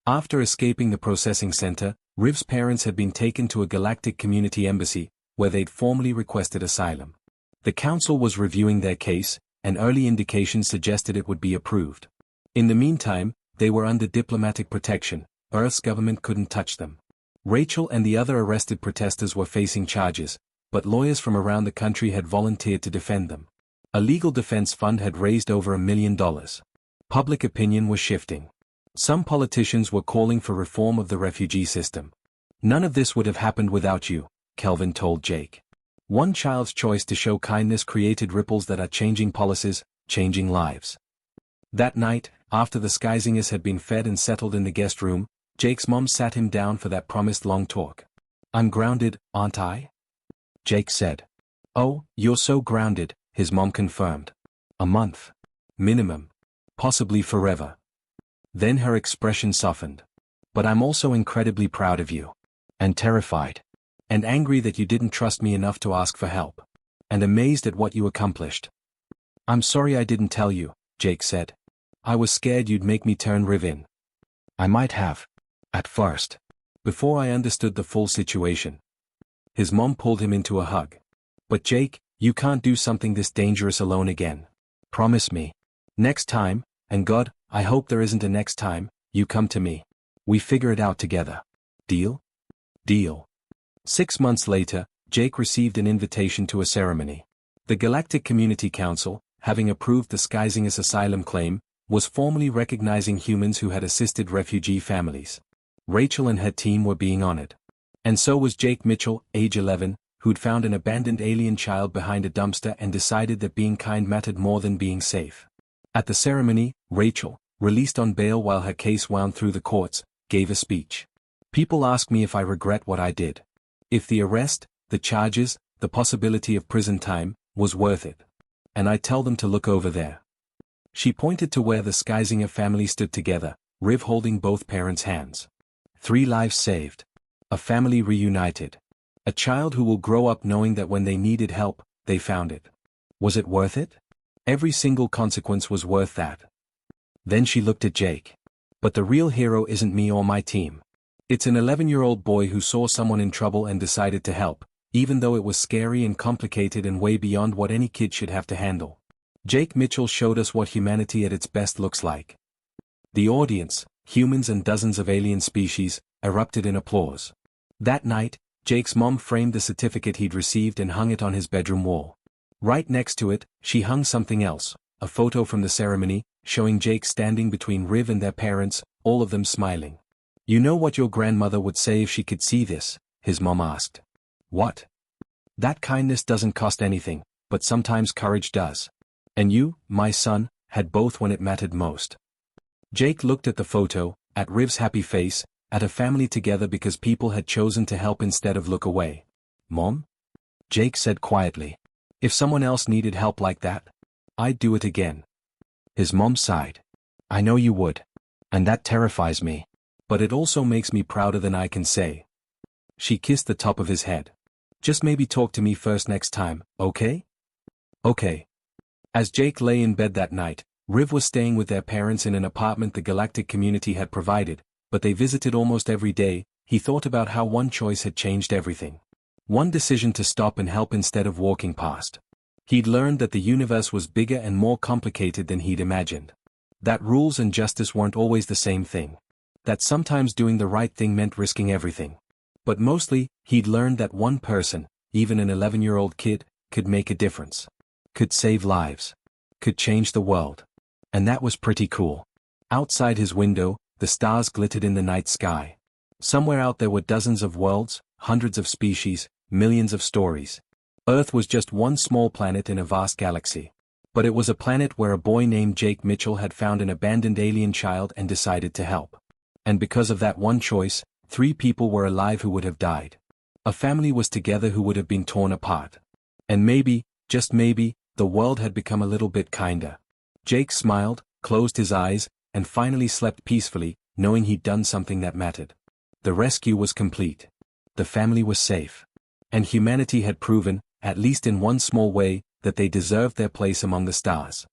After escaping the processing center, Riv's parents had been taken to a galactic community embassy, where they'd formally requested asylum. The council was reviewing their case, and early indications suggested it would be approved. In the meantime, they were under diplomatic protection. Earth's government couldn't touch them. Rachel and the other arrested protesters were facing charges, but lawyers from around the country had volunteered to defend them. A legal defense fund had raised over $1 million. Public opinion was shifting. Some politicians were calling for reform of the refugee system. "None of this would have happened without you," Kelvin told Jake. "One child's choice to show kindness created ripples that are changing policies, changing lives." That night, after the Skysingers had been fed and settled in the guest room, Jake's mom sat him down for that promised long talk. "I'm grounded, aren't I?" Jake said. "Oh, you're so grounded," his mom confirmed. "A month. Minimum. Possibly forever." Then her expression softened. "But I'm also incredibly proud of you. And terrified. And angry that you didn't trust me enough to ask for help. And amazed at what you accomplished." "I'm sorry I didn't tell you," Jake said. "I was scared you'd make me turn Riv in. I might have. At first. Before I understood the full situation." His mom pulled him into a hug. "But Jake, you can't do something this dangerous alone again. Promise me. Next time, and God, I hope there isn't a next time, you come to me. We figure it out together. Deal?" "Deal." 6 months later, Jake received an invitation to a ceremony. The Galactic Community Council, having approved the Skysingers asylum claim, was formally recognizing humans who had assisted refugee families. Rachel and her team were being honored. And so was Jake Mitchell, age 11, who'd found an abandoned alien child behind a dumpster and decided that being kind mattered more than being safe. At the ceremony, Rachel, released on bail while her case wound through the courts, gave a speech. "People ask me if I regret what I did. If the arrest, the charges, the possibility of prison time, was worth it. And I tell them to look over there." She pointed to where the Skysinger family stood together, Riv holding both parents' hands. 3 lives saved. A family reunited. A child who will grow up knowing that when they needed help, they found it. Was it worth it? Every single consequence was worth that. Then she looked at Jake. "But the real hero isn't me or my team. It's an 11-year-old boy who saw someone in trouble and decided to help, even though it was scary and complicated and way beyond what any kid should have to handle. Jake Mitchell showed us what humanity at its best looks like." The audience, humans and dozens of alien species, erupted in applause. That night, Jake's mom framed the certificate he'd received and hung it on his bedroom wall. Right next to it, she hung something else, a photo from the ceremony, showing Jake standing between Riv and their parents, all of them smiling. "You know what your grandmother would say if she could see this?" his mom asked. "What?" "That kindness doesn't cost anything, but sometimes courage does. And you, my son, had both when it mattered most." Jake looked at the photo, at Riv's happy face, at a family together because people had chosen to help instead of look away. "Mom?" Jake said quietly. "If someone else needed help like that, I'd do it again." His mom sighed. "I know you would. And that terrifies me. But it also makes me prouder than I can say." She kissed the top of his head. "Just maybe talk to me first next time, okay?" "Okay." As Jake lay in bed that night, Riv was staying with their parents in an apartment the galactic community had provided, but they visited almost every day. He thought about how one choice had changed everything. One decision to stop and help instead of walking past. He'd learned that the universe was bigger and more complicated than he'd imagined. That rules and justice weren't always the same thing. That sometimes doing the right thing meant risking everything. But mostly, he'd learned that one person, even an 11-year-old kid, could make a difference. Could save lives. Could change the world. And that was pretty cool. Outside his window, the stars glittered in the night sky. Somewhere out there were dozens of worlds, hundreds of species, millions of stories. Earth was just one small planet in a vast galaxy. But it was a planet where a boy named Jake Mitchell had found an abandoned alien child and decided to help. And because of that one choice, 3 people were alive who would have died. A family was together who would have been torn apart. And maybe, just maybe, the world had become a little bit kinder. Jake smiled, closed his eyes, and finally slept peacefully, knowing he'd done something that mattered. The rescue was complete. The family was safe. And humanity had proven, at least in one small way, that they deserved their place among the stars.